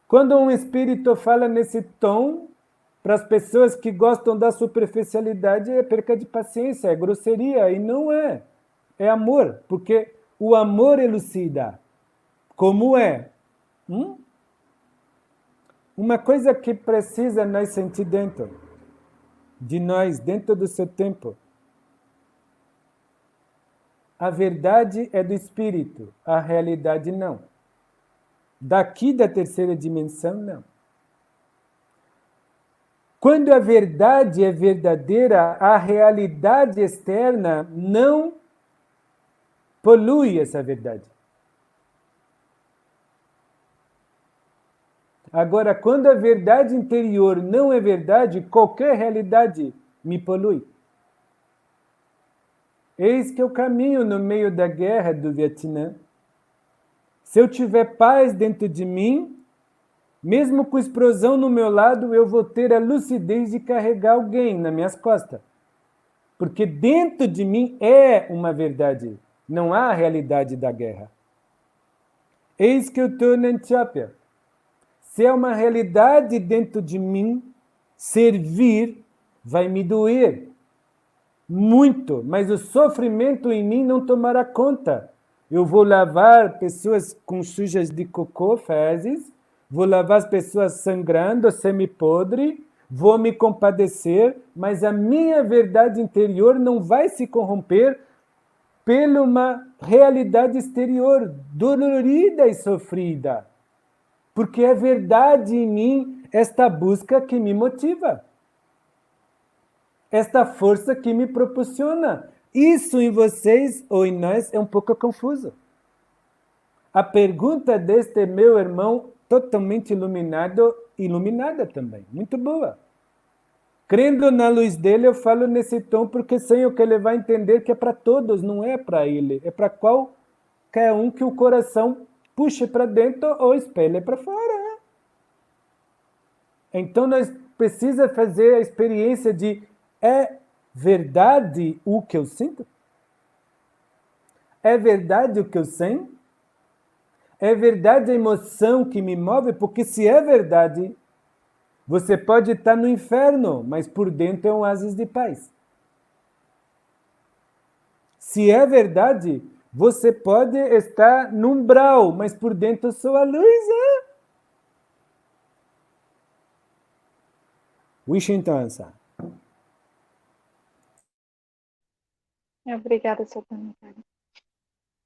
Quando um espírito fala nesse tom, para as pessoas que gostam da superficialidade, é perca de paciência, é grosseria, e não é. É amor, porque o amor elucida. Como é? Uma coisa que precisa nós sentir dentro de nós, dentro do seu tempo. A verdade é do espírito, a realidade não. Daqui da terceira dimensão, não. Quando a verdade é verdadeira, a realidade externa não polui essa verdade. Agora, quando a verdade interior não é verdade, qualquer realidade me polui. Eis que eu caminho no meio da guerra do Vietnã. Se eu tiver paz dentro de mim, mesmo com explosão no meu lado, eu vou ter a lucidez de carregar alguém nas minhas costas. Porque dentro de mim é uma verdade. Não há a realidade da guerra. Eis que eu estou na Etiópia. Se é uma realidade dentro de mim, servir vai me doer muito, mas o sofrimento em mim não tomará conta. Eu vou lavar pessoas com sujas de cocô, fezes, vou lavar as pessoas sangrando, semi-podre, vou me compadecer, mas a minha verdade interior não vai se corromper pela uma realidade exterior dolorida e sofrida. Porque é verdade em mim esta busca que me motiva. Esta força que me proporciona. Isso em vocês ou em nós é um pouco confuso. A pergunta deste meu irmão, totalmente iluminada também. Muito boa. Crendo na luz dele, eu falo nesse tom porque sei o que ele vai entender que é para todos, não é para ele. É para qualquer um que o coração puxe para dentro ou espelhe para fora. Então, nós precisamos fazer a experiência de é verdade o que eu sinto? É verdade o que eu sinto? É verdade a emoção que me move? Porque se é verdade, você pode estar no inferno, mas por dentro é um oásis de paz. Se é verdade, você pode estar no umbral, mas por dentro eu sou a luz. Wishington. Obrigada, seu comentário.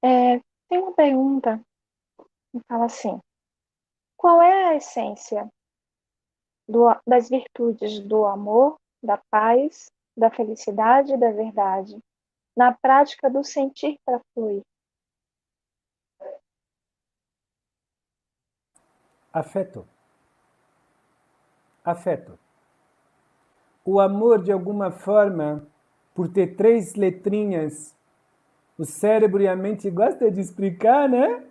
Tem uma pergunta que fala assim: qual é a essência das virtudes do amor, da paz, da felicidade e da verdade, na prática do sentir para fluir? Afeto. Afeto. O amor, de alguma forma, por ter 3 letrinhas, o cérebro e a mente gostam de explicar, né?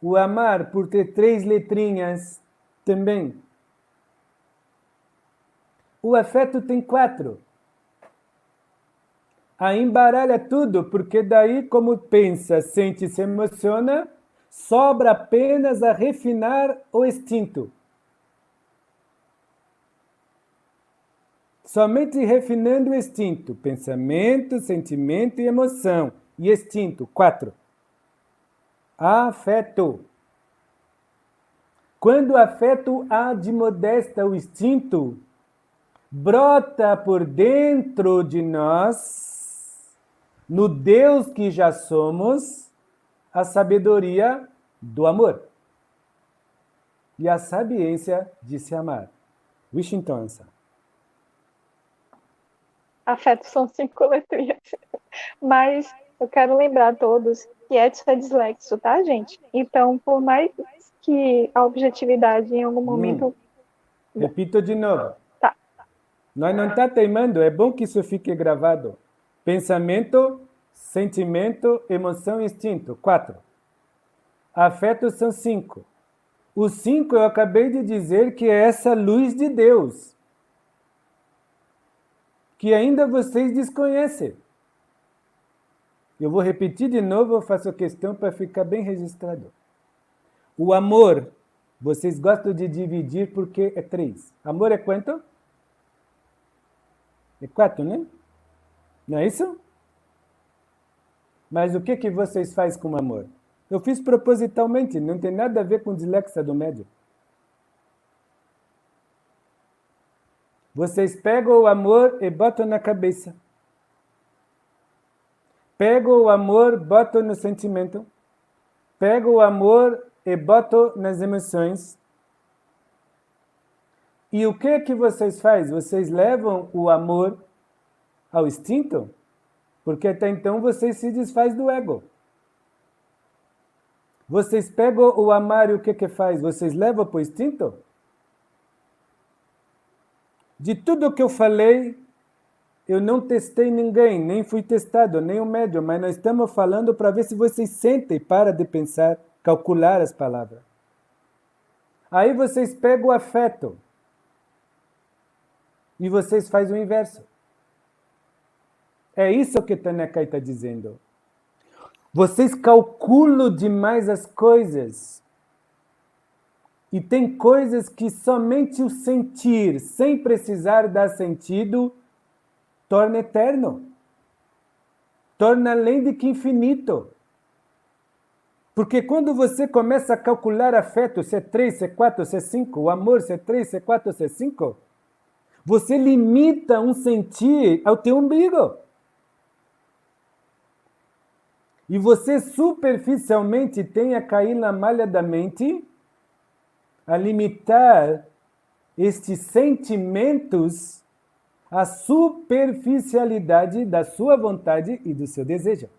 O amar, por ter 3 letrinhas, também. O afeto tem 4. Aí embaralha tudo, porque daí, como pensa, sente e se emociona, sobra apenas a refinar o instinto. Somente refinando o instinto, pensamento, sentimento e emoção. E instinto, 4. Afeto. Quando o afeto admoesta o instinto, brota por dentro de nós, no Deus que já somos, a sabedoria do amor e a sabiência de se amar. Wishington. Afeto são 5 letrinhas. Mas eu quero lembrar a todos que Edson é dislexo, tá, gente? Então, por mais que a objetividade em algum momento... Repito de novo. Tá. Nós não está teimando, é bom que isso fique gravado. Pensamento, sentimento, emoção e instinto. 4. Afetos são 5. Os 5 eu acabei de dizer que é essa luz de Deus, que ainda vocês desconhecem. Eu vou repetir de novo, eu faço questão para ficar bem registrado. O amor, vocês gostam de dividir porque é 3. Amor é quanto? É 4, né? Não é isso? Mas o que vocês fazem com o amor? Eu fiz propositalmente, não tem nada a ver com dislexia do médio. Vocês pegam o amor e botam na cabeça. Pegam o amor, botam no sentimento. Pegam o amor e boto nas emoções. E o que vocês fazem? Vocês levam o amor ao instinto? Porque até então vocês se desfazem do ego. Vocês pegam o amar e o que faz? Vocês levam para o instinto? De tudo que eu falei, eu não testei ninguém, nem fui testado, nem o médium, mas nós estamos falando para ver se vocês sentem, para de pensar, calcular as palavras. Aí vocês pegam o afeto e vocês fazem o inverso. É isso que Tanekai está dizendo. Vocês calculam demais as coisas. E tem coisas que somente o sentir, sem precisar dar sentido, torna eterno. Torna além de que infinito. Porque quando você começa a calcular afeto, se é 3, se é 4, se é 5, o amor, se é 3, se é 4, se é 5, você limita um sentir ao teu umbigo. E você superficialmente tem a cair na malha da mente, a limitar estes sentimentos à superficialidade da sua vontade e do seu desejo.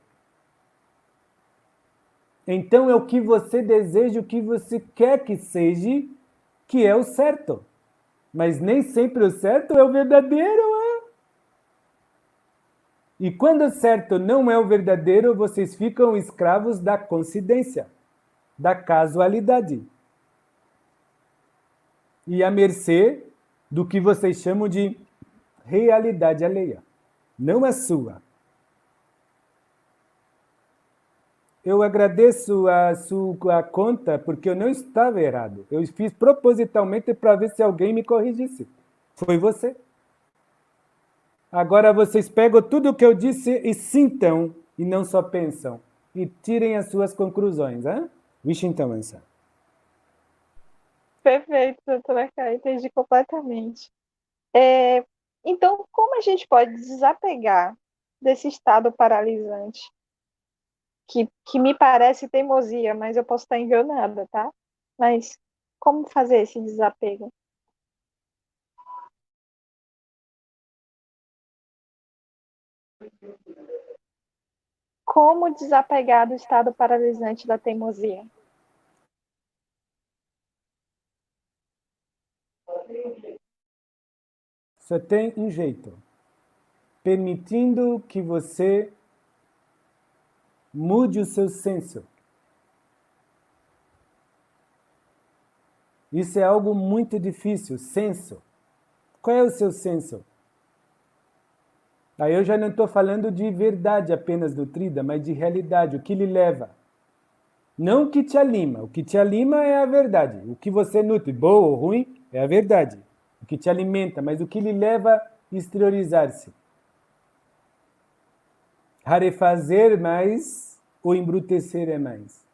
Então é o que você deseja, o que você quer que seja, que é o certo. Mas nem sempre o certo é o verdadeiro. E quando o certo não é o verdadeiro, vocês ficam escravos da coincidência, da casualidade. E à mercê do que vocês chamam de realidade alheia, não a sua. Eu agradeço a sua conta porque eu não estava errado. Eu fiz propositalmente para ver se alguém me corrigisse. Foi você. Agora vocês pegam tudo o que eu disse e sintam, e não só pensam. E tirem as suas conclusões. Vishintamansa. Perfeito, doutora Kai, entendi completamente. Então, como a gente pode desapegar desse estado paralisante, que me parece teimosia, mas eu posso estar enganada, tá? Mas como fazer esse desapego? Como desapegar do estado paralisante da teimosia? Só tem um jeito. Permitindo que você mude o seu senso. Isso é algo muito difícil, senso. Qual é o seu senso? Aí eu já não estou falando de verdade apenas nutrida, mas de realidade, o que lhe leva. Não o que te alima. O que te alima é a verdade. O que você nutre, bom ou ruim, é a verdade. O que te alimenta, mas o que lhe leva a exteriorizar-se. Rarefazer mais ou embrutecer é mais.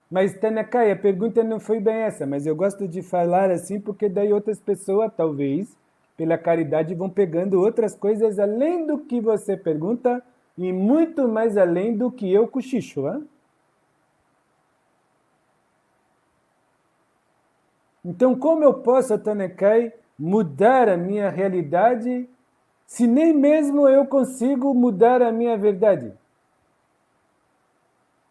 Mas, Tanekai, a pergunta não foi bem essa, mas eu gosto de falar assim porque daí outras pessoas, talvez, pela caridade, vão pegando outras coisas além do que você pergunta e muito mais além do que eu cochicho. Então, como eu posso, Tanekai, mudar a minha realidade se nem mesmo eu consigo mudar a minha verdade?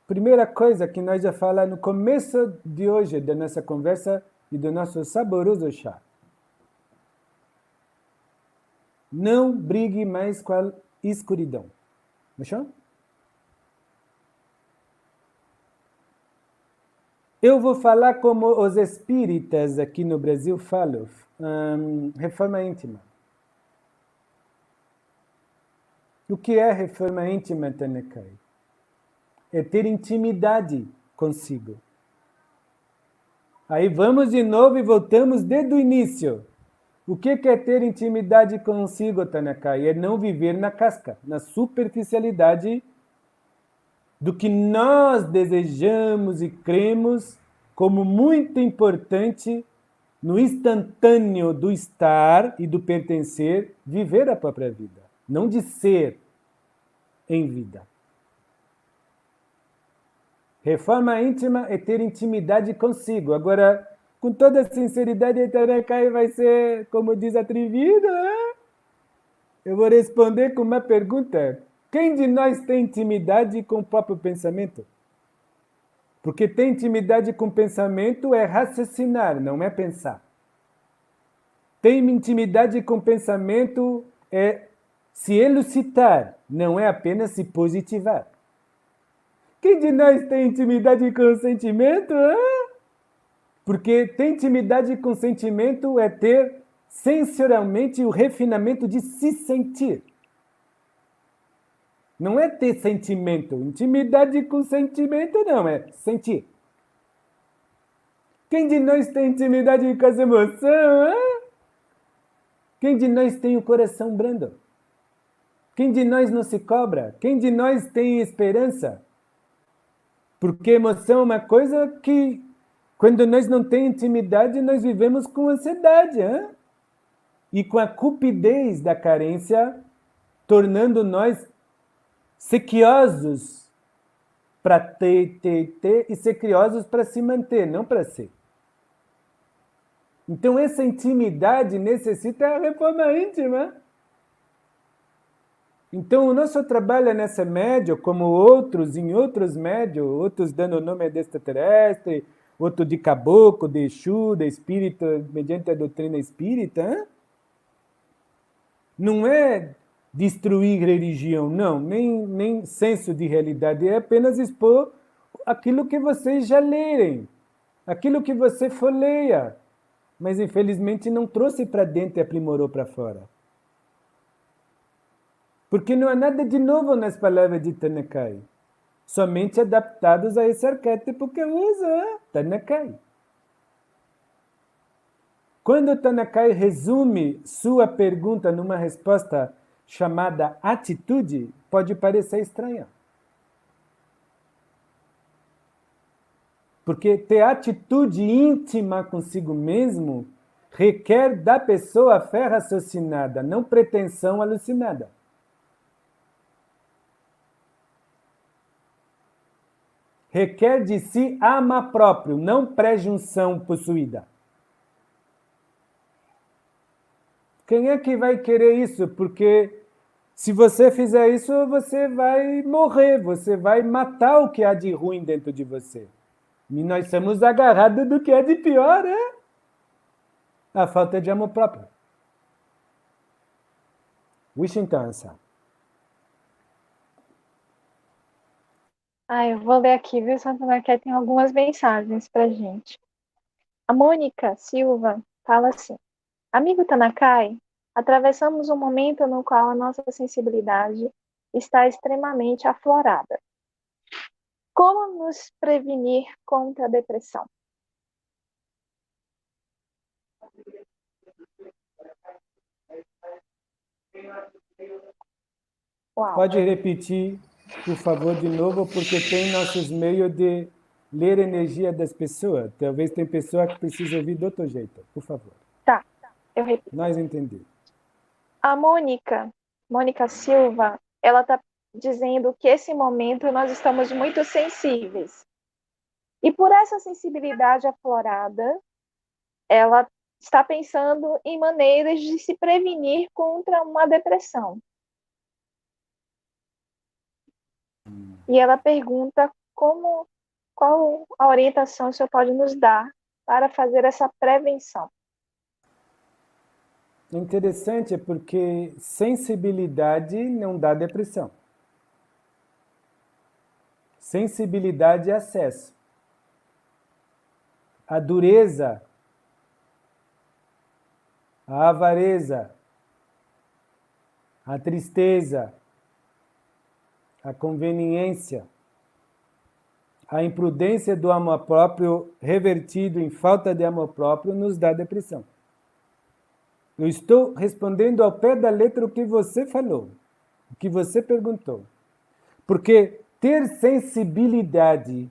Primeira coisa que nós já falamos no começo de hoje, da nossa conversa e do nosso saboroso chá. Não brigue mais com a escuridão. Fechou? Eu vou falar como os espíritas aqui no Brasil falam, reforma íntima. O que é reforma íntima, Tanekai? É ter intimidade consigo. Aí vamos de novo e voltamos desde o início. O que é ter intimidade consigo, Tanekai? É não viver na casca, na superficialidade do que nós desejamos e cremos como muito importante no instantâneo do estar e do pertencer, viver a própria vida, não de ser em vida. Reforma íntima é ter intimidade consigo. Agora, com toda sinceridade, Tanakai vai ser, como diz, atrevido, né? Eu vou responder com uma pergunta. Quem de nós tem intimidade com o próprio pensamento? Porque ter intimidade com o pensamento é raciocinar, não é pensar. Ter intimidade com o pensamento é se elucidar, não é apenas se positivar. Quem de nós tem intimidade com o sentimento? Porque ter intimidade com o sentimento é ter sensorialmente o refinamento de se sentir. Não é ter sentimento. Intimidade com sentimento não, é sentir. Quem de nós tem intimidade com as emoções? Quem de nós tem o coração brando? Quem de nós não se cobra? Quem de nós tem esperança? Porque emoção é uma coisa que, quando nós não temos intimidade, nós vivemos com ansiedade. Hein? E com a cupidez da carência, tornando nós sequiosos para ter, e sequiosos para se manter, não para ser. Então, essa intimidade necessita a reforma íntima. Então, o nosso trabalho nessa média, como outros, em outros médios, outros dando o nome de extraterrestre, outro de caboclo, de Exu, de espírito, mediante a doutrina espírita, hein? Não é destruir religião, não, nem senso de realidade, é apenas expor aquilo que vocês já lerem, aquilo que você folheia, mas infelizmente não trouxe para dentro e aprimorou para fora. Porque não há nada de novo nas palavras de Tanakai, somente adaptados a esse arquétipo que usa Tanakai. Quando Tanakai resume sua pergunta numa resposta chamada atitude, pode parecer estranha. Porque ter atitude íntima consigo mesmo requer da pessoa fé raciocinada, não pretensão alucinada. Requer de si ama próprio, não pré-junção possuída. Quem é que vai querer isso? Porque se você fizer isso, você vai morrer, você vai matar o que há de ruim dentro de você. E nós somos agarrados do que é de pior, né? A falta de amor próprio. Wishintansa. Eu vou ler aqui, viu, Santana, que tem algumas mensagens pra gente. A Mônica Silva fala assim: Amigo Tanakai, atravessamos um momento no qual a nossa sensibilidade está extremamente aflorada. Como nos prevenir contra a depressão? Uau. Pode repetir, por favor, de novo, porque tem nossos meios de ler a energia das pessoas. Talvez tem pessoa que precisa ouvir de outro jeito. Por favor. Tá, eu repito. Nós entendemos. A Mônica Silva, ela está dizendo que esse momento nós estamos muito sensíveis. E por essa sensibilidade aflorada, ela está pensando em maneiras de se prevenir contra uma depressão. E ela pergunta qual a orientação o senhor pode nos dar para fazer essa prevenção. Interessante, porque sensibilidade não dá depressão. Sensibilidade é acesso. A dureza, a avareza, a tristeza, a conveniência, a imprudência do amor próprio revertido em falta de amor próprio nos dá depressão. Eu estou respondendo ao pé da letra o que você falou, o que você perguntou. Porque ter sensibilidade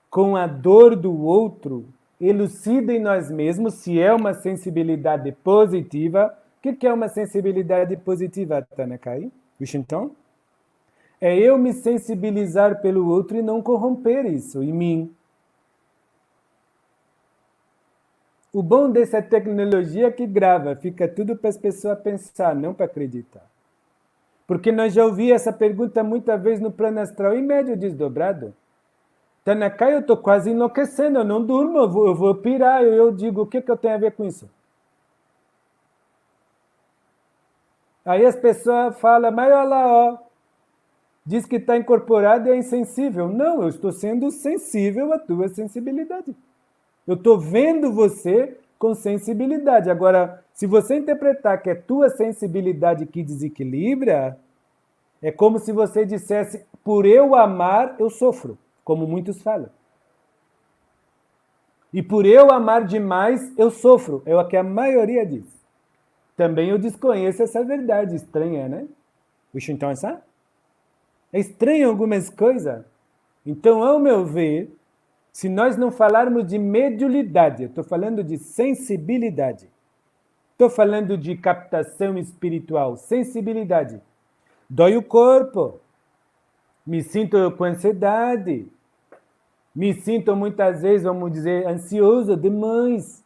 com a dor do outro elucida em nós mesmos se é uma sensibilidade positiva. O que é uma sensibilidade positiva, Tanakai? Washington? É eu me sensibilizar pelo outro e não corromper isso em mim. O bom dessa tecnologia é que grava, fica tudo para as pessoas pensar, não para acreditar. Porque nós já ouvimos essa pergunta muitas vezes no plano astral e médio desdobrado. Tanaka, eu estou quase enlouquecendo, eu não durmo, eu vou pirar. Eu digo, o que eu tenho a ver com isso? Aí as pessoas falam, mas olha lá, ó, diz que está incorporado e é insensível. Não, eu estou sendo sensível à tua sensibilidade. Eu estou vendo você com sensibilidade. Agora, se você interpretar que é tua sensibilidade que desequilibra, é como se você dissesse, por eu amar, eu sofro, como muitos falam. E por eu amar demais, eu sofro. É o que a maioria diz. Também eu desconheço essa verdade estranha, né? Então, é estranho algumas coisas. Então, ao meu ver, se nós não falarmos de mediulidade, eu estou falando de sensibilidade. Estou falando de captação espiritual, sensibilidade. Dói o corpo. Me sinto com ansiedade. Me sinto muitas vezes, vamos dizer, ansioso demais.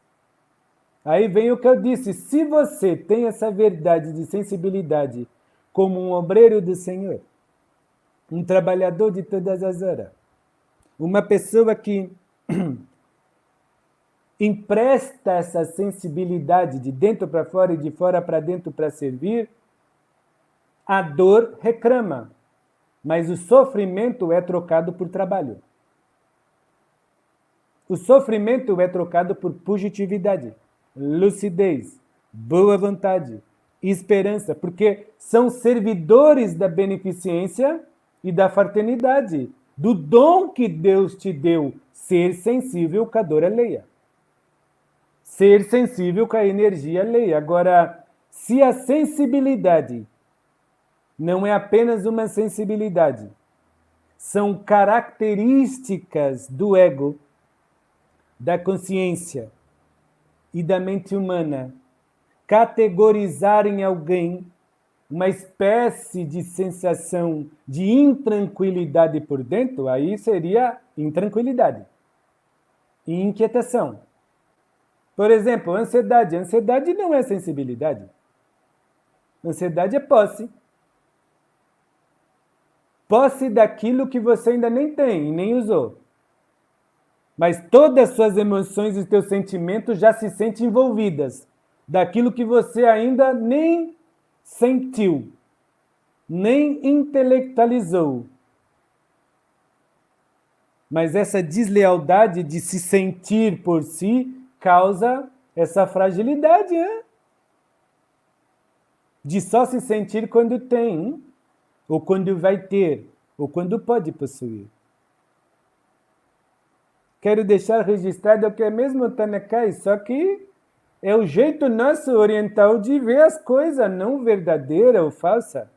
Aí vem o que eu disse. Se você tem essa verdade de sensibilidade como um obreiro do Senhor, um trabalhador de todas as horas, uma pessoa que empresta essa sensibilidade de dentro para fora e de fora para dentro para servir, a dor reclama, mas o sofrimento é trocado por trabalho. O sofrimento é trocado por positividade, lucidez, boa vontade, esperança, porque são servidores da beneficência e da fraternidade, do dom que Deus te deu, ser sensível com a dor alheia. Ser sensível com a energia alheia. Agora, se a sensibilidade não é apenas uma sensibilidade, são características do ego, da consciência e da mente humana, categorizar em alguém uma espécie de sensação de intranquilidade por dentro, aí seria intranquilidade e inquietação. Por exemplo, ansiedade. Ansiedade não é sensibilidade. Ansiedade é posse. Posse daquilo que você ainda nem tem e nem usou. Mas todas as suas emoções e teus sentimentos já se sentem envolvidas daquilo que você ainda nem sentiu, nem intelectualizou. Mas essa deslealdade de se sentir por si causa essa fragilidade, né? De só se sentir quando tem, ou quando vai ter, ou quando pode possuir. Quero deixar registrado que é mesmo Tanakai, só que é o jeito nosso oriental de ver as coisas, não verdadeira ou falsa.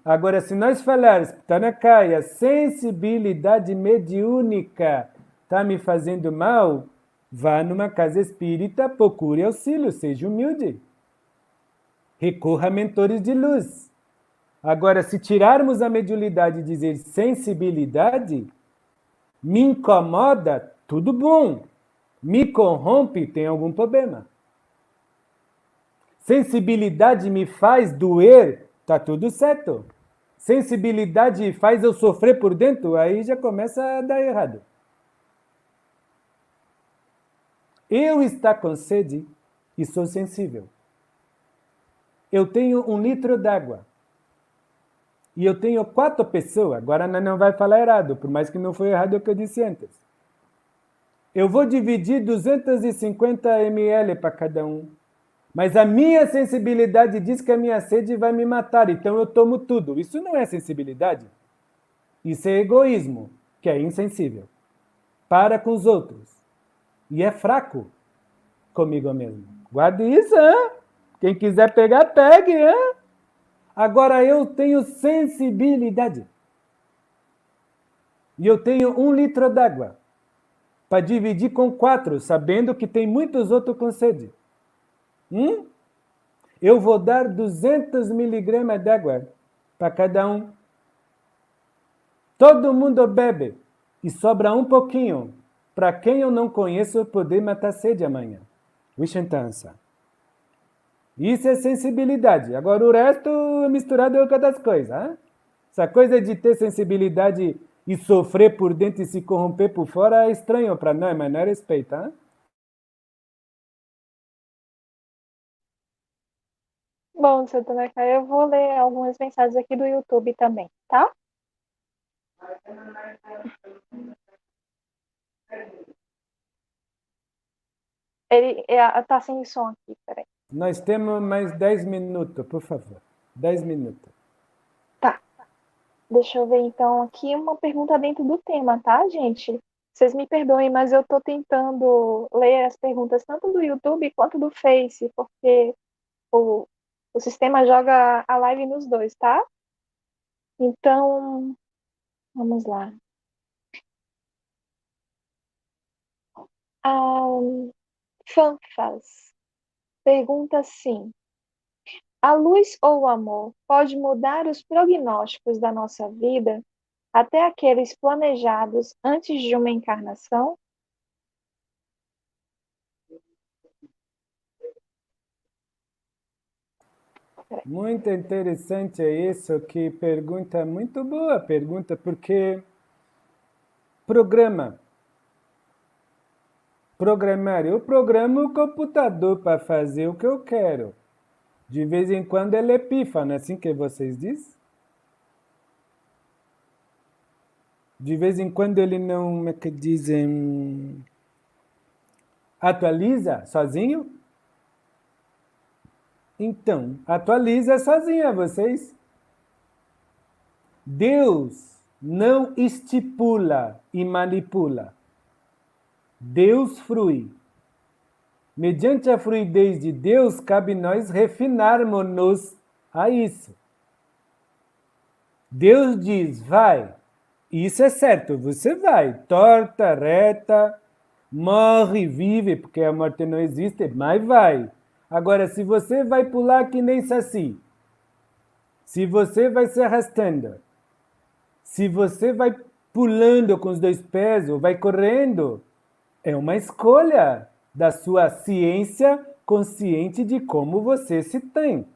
Agora, se nós falarmos, Tanakai, a sensibilidade mediúnica está me fazendo mal, vá numa casa espírita, procure auxílio, seja humilde. Recorra a mentores de luz. Agora, se tirarmos a mediunidade e dizer sensibilidade, me incomoda, tudo bom. Me corrompe, tem algum problema. Sensibilidade me faz doer, tá tudo certo. Sensibilidade faz eu sofrer por dentro, aí já começa a dar errado. Eu estou com sede e sou sensível. Eu tenho 1 litro d'água. E eu tenho 4 pessoas, agora não vai falar errado, por mais que não foi errado o que eu disse antes. Eu vou dividir 250 ml para cada um. Mas a minha sensibilidade diz que a minha sede vai me matar, então eu tomo tudo. Isso não é sensibilidade. Isso é egoísmo, que é insensível. Para com os outros. E é fraco comigo mesmo. Guarde isso, hein? Quem quiser pegar, pegue, hein? Agora eu tenho sensibilidade. E eu tenho 1 litro d'água para dividir com 4, sabendo que tem muitos outros com sede. Eu vou dar 200 miligramas d'água para cada um. Todo mundo bebe e sobra um pouquinho. Para quem eu não conheço, poder matar sede amanhã. Wishentança. Isso é sensibilidade. Agora o resto é misturado com outras coisas. Hein? Essa coisa de ter sensibilidade e sofrer por dentro e se corromper por fora é estranho para nós, mas não é respeito. Hein? Bom, Santa Neca, eu vou ler algumas mensagens aqui do YouTube também, tá? Ele tá sem som aqui, peraí. Nós temos mais 10 minutos, por favor. 10 minutos. Tá. Deixa eu ver então aqui uma pergunta dentro do tema, tá, gente? Vocês me perdoem, mas eu tô tentando ler as perguntas tanto do YouTube quanto do Face, porque o sistema joga a live nos dois, tá? Então, vamos lá. Fanfas pergunta assim: a luz ou o amor pode mudar os prognósticos da nossa vida, até aqueles planejados antes de uma encarnação? Muito interessante é isso, que pergunta muito boa pergunta, porque programar, eu programo o computador para fazer o que eu quero. De vez em quando ele é pífano, assim que vocês dizem. De vez em quando ele não, como é que dizem, atualiza sozinho. Então, atualiza sozinha vocês. Deus não estipula e manipula. Deus frui. Mediante a fluidez de Deus, cabe nós refinarmos-nos a isso. Deus diz, vai. Isso é certo, você vai. Torta, reta, morre, vive, porque a morte não existe, mas vai. Agora, se você vai pular que nem saci, se você vai se arrastando, se você vai pulando com os dois pés ou vai correndo, é uma escolha da sua ciência consciente de como você se tem,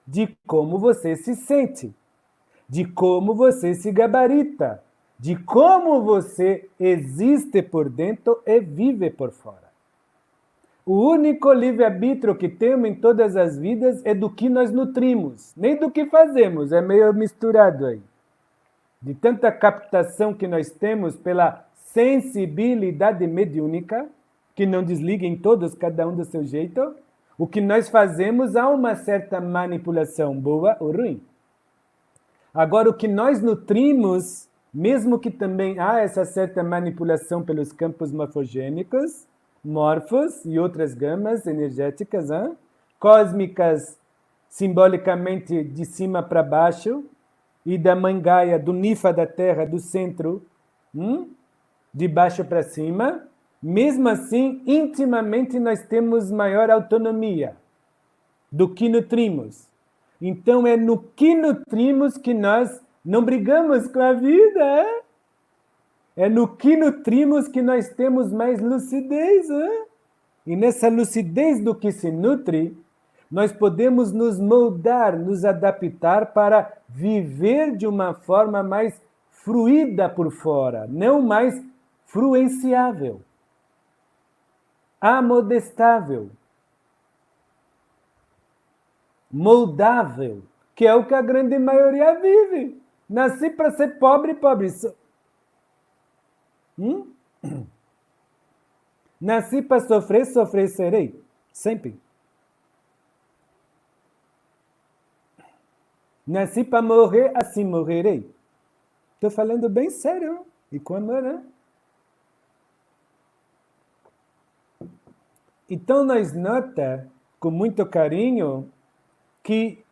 de como você se sente, de como você se gabarita, de como você existe por dentro e vive por fora. O único livre-arbítrio que temos em todas as vidas é do que nós nutrimos, nem do que fazemos, é meio misturado aí. De tanta captação que nós temos pela sensibilidade mediúnica, que não desliguem todos, cada um do seu jeito, o que nós fazemos há uma certa manipulação boa ou ruim. Agora, o que nós nutrimos, mesmo que também há essa certa manipulação pelos campos morfogênicos, morfos e outras gamas energéticas, cósmicas, simbolicamente de cima para baixo, e da mangaia, do nifa da terra, do centro, de baixo para cima, mesmo assim, intimamente nós temos maior autonomia do que nutrimos. Então é no que nutrimos que nós não brigamos com a vida. É no que nutrimos que nós temos mais lucidez. E nessa lucidez do que se nutre, nós podemos nos moldar, nos adaptar para viver de uma forma mais fruída por fora, não mais fruenciável, amodestável, moldável, que é o que a grande maioria vive. Nasci para ser pobre, pobre. Nasci para sofrer, sofrer serei. Sempre. Nasci para morrer, assim morrerei. Estou falando bem sério. E com amor, né? Então, nós nota, com muito carinho, que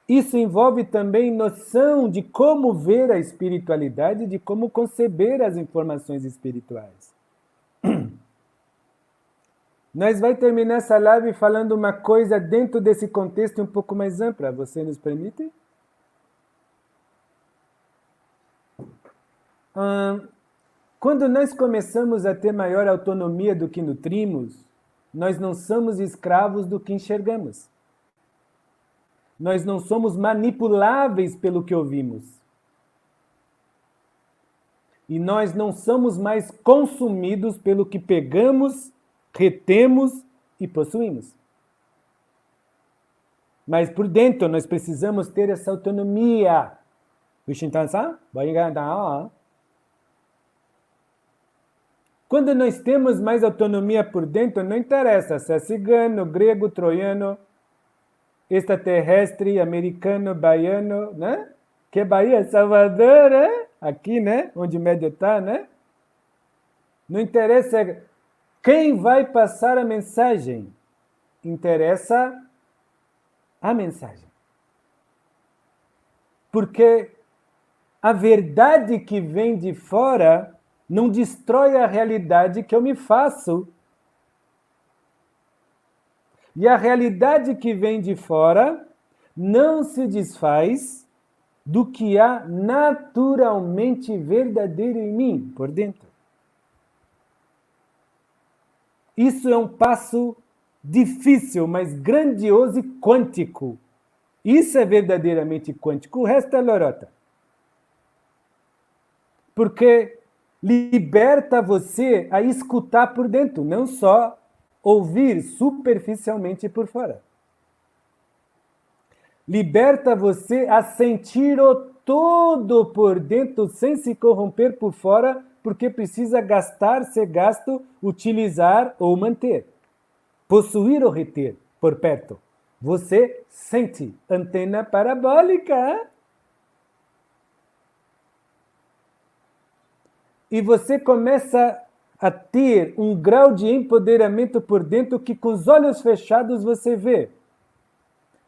isso envolve também noção de como ver a espiritualidade, de como conceber as informações espirituais. Nós vamos terminar essa live falando uma coisa dentro desse contexto um pouco mais ampla. Você nos permite? Quando nós começamos a ter maior autonomia do que nutrimos, nós não somos escravos do que enxergamos. Nós não somos manipuláveis pelo que ouvimos. E nós não somos mais consumidos pelo que pegamos, retemos e possuímos. Mas por dentro nós precisamos ter essa autonomia. Quando nós temos mais autonomia por dentro, não interessa se é cigano, grego, troiano, extraterrestre, americano, baiano, né? Que é Bahia? Salvador, né? Aqui, né? Onde o médio está, né? Não interessa quem vai passar a mensagem. Interessa a mensagem. Porque a verdade que vem de fora não destrói a realidade que eu me faço. E a realidade que vem de fora não se desfaz do que há naturalmente verdadeiro em mim, por dentro. Isso é um passo difícil, mas grandioso e quântico. Isso é verdadeiramente quântico. O resto é lorota. Porque liberta você a escutar por dentro, não só ouvir superficialmente por fora. Liberta você a sentir o todo por dentro sem se corromper por fora, porque precisa gastar, ser gasto, utilizar ou manter. Possuir ou reter por perto. Você sente antena parabólica. E você começa a ter um grau de empoderamento por dentro que com os olhos fechados você vê.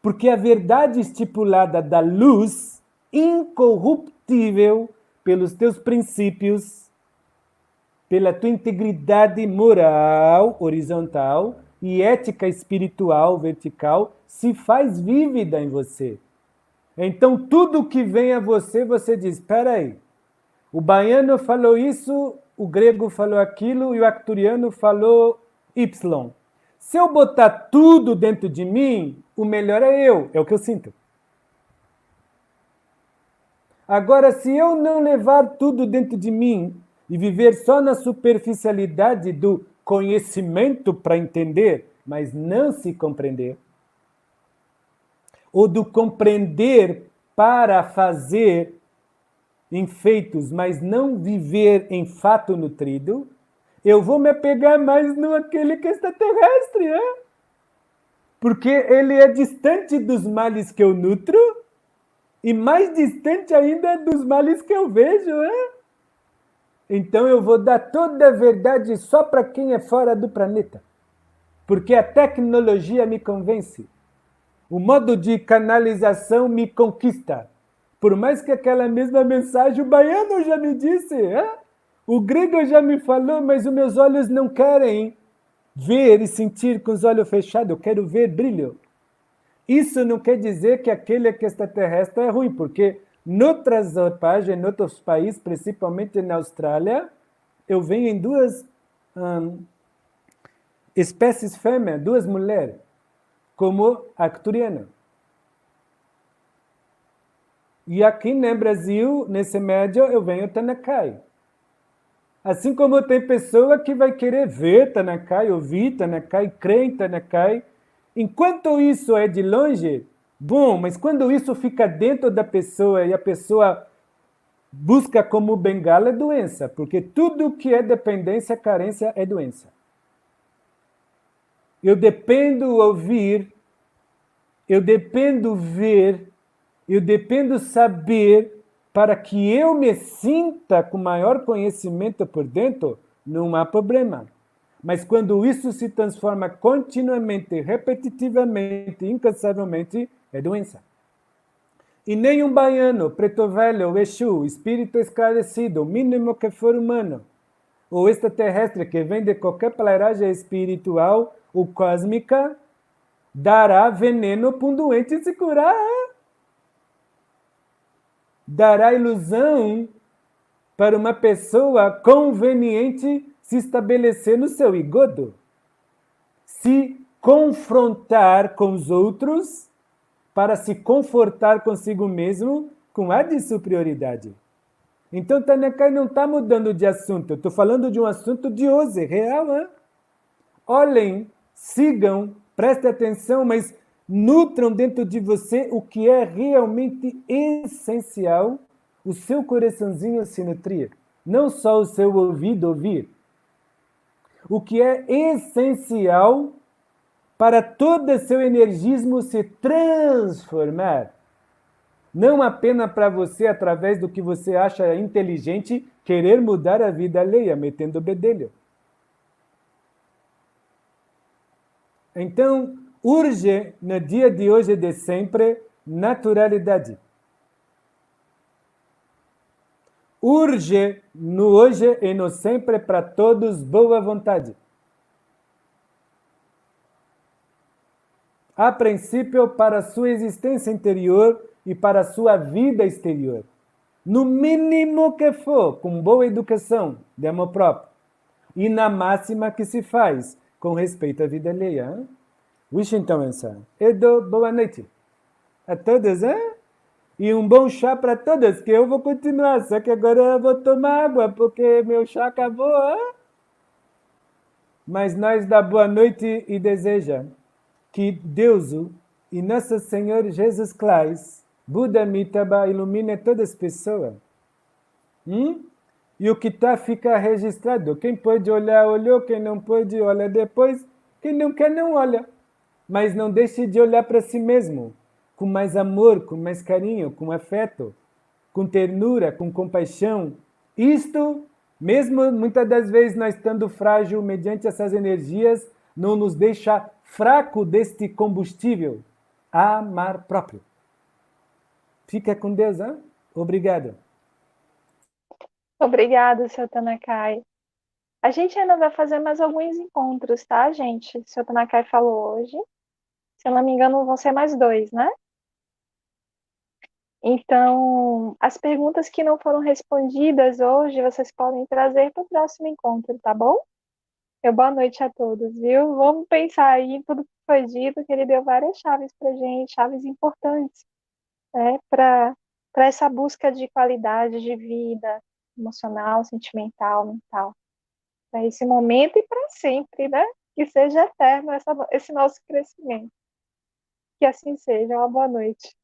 Porque a verdade estipulada da luz, incorruptível pelos teus princípios, pela tua integridade moral, horizontal, e ética espiritual, vertical, se faz vívida em você. Então, tudo que vem a você, você diz, espera aí, o baiano falou isso, o grego falou aquilo e o arcturiano falou Y. Se eu botar tudo dentro de mim, o melhor é eu, é o que eu sinto. Agora, se eu não levar tudo dentro de mim e viver só na superficialidade do conhecimento para entender, mas não se compreender, ou do compreender para fazer enfeitos, mas não viver em fato nutrido, eu vou me apegar mais no aquele que é extraterrestre, né? Porque ele é distante dos males que eu nutro e mais distante ainda dos males que eu vejo, né? Então eu vou dar toda a verdade só para quem é fora do planeta. Porque a tecnologia me convence. O modo de canalização me conquista. Por mais que aquela mesma mensagem, o baiano já me disse, o grego já me falou, mas os meus olhos não querem ver e sentir com os olhos fechados, eu quero ver brilho. Isso não quer dizer que aquele que é extraterrestre é ruim, porque noutras páginas, em outros países, principalmente na Austrália, eu venho em duas espécies fêmeas, duas mulheres, como a arcturiana. E aqui no Brasil, nesse médio, eu venho Tanakai. Assim como tem pessoa que vai querer ver Tanakai, ouvir Tanakai, crer em Tanakai. Enquanto isso é de longe, bom, mas quando isso fica dentro da pessoa e a pessoa busca como bengala, é doença. Porque tudo que é dependência, carência, é doença. Eu dependo ouvir, eu dependo ver, eu dependo saber para que eu me sinta com maior conhecimento por dentro, não há problema. Mas quando isso se transforma continuamente, repetitivamente, incansavelmente, é doença. E nem um baiano, preto velho, Exu, espírito esclarecido, o mínimo que for humano, ou extraterrestre que vem de qualquer pairagem espiritual ou cósmica, dará veneno para um doente se curar. Dará ilusão para uma pessoa conveniente se estabelecer no seu igodo. Se confrontar com os outros para se confortar consigo mesmo com a de superioridade. Então, Tanakai não está mudando de assunto. Eu estou falando de um assunto de hoje, real. Hein? Olhem, sigam, prestem atenção, mas nutram dentro de você o que é realmente essencial, o seu coraçãozinho se nutrir. Não só o seu ouvido ouvir. O que é essencial para todo seu energismo se transformar. Não apenas para você, através do que você acha inteligente, querer mudar a vida alheia, metendo o bedelho. Então, urge, no dia de hoje e de sempre, naturalidade. Urge, no hoje e no sempre, para todos, boa vontade. A princípio, para a sua existência interior e para a sua vida exterior. No mínimo que for, com boa educação, de amor próprio. E na máxima que se faz, com respeito à vida alheia. Wish então essa. Edo, boa noite a todos, hein? E um bom chá para todas, que eu vou continuar, só que agora eu vou tomar água, porque meu chá acabou, hein? Mas nós dá boa noite e deseja que Deus e Nosso Senhor Jesus Cristo, Buda Mitaba, ilumine todas as pessoas. E o que está fica registrado. Quem pode olhar, olhou. Quem não pode, olha depois. Quem não quer, não olha. Mas não deixe de olhar para si mesmo. Com mais amor, com mais carinho, com afeto, com ternura, com compaixão. Isto, mesmo muitas das vezes nós estando frágil mediante essas energias, não nos deixa fraco deste combustível. Amar próprio. Fica com Deus, hein? Obrigado. Obrigada, seu Tanakai. A gente ainda vai fazer mais alguns encontros, tá, gente? O seu Tanakai falou hoje. Se eu não me engano, vão ser mais 2, né? Então, as perguntas que não foram respondidas hoje, vocês podem trazer para o próximo encontro, tá bom? Boa noite a todos, viu? Vamos pensar aí em tudo que foi dito, que ele deu várias chaves para gente, chaves importantes, né? Para essa busca de qualidade de vida emocional, sentimental, mental. Para esse momento e para sempre, né? Que seja eterno esse nosso crescimento. Que assim seja. Uma boa noite.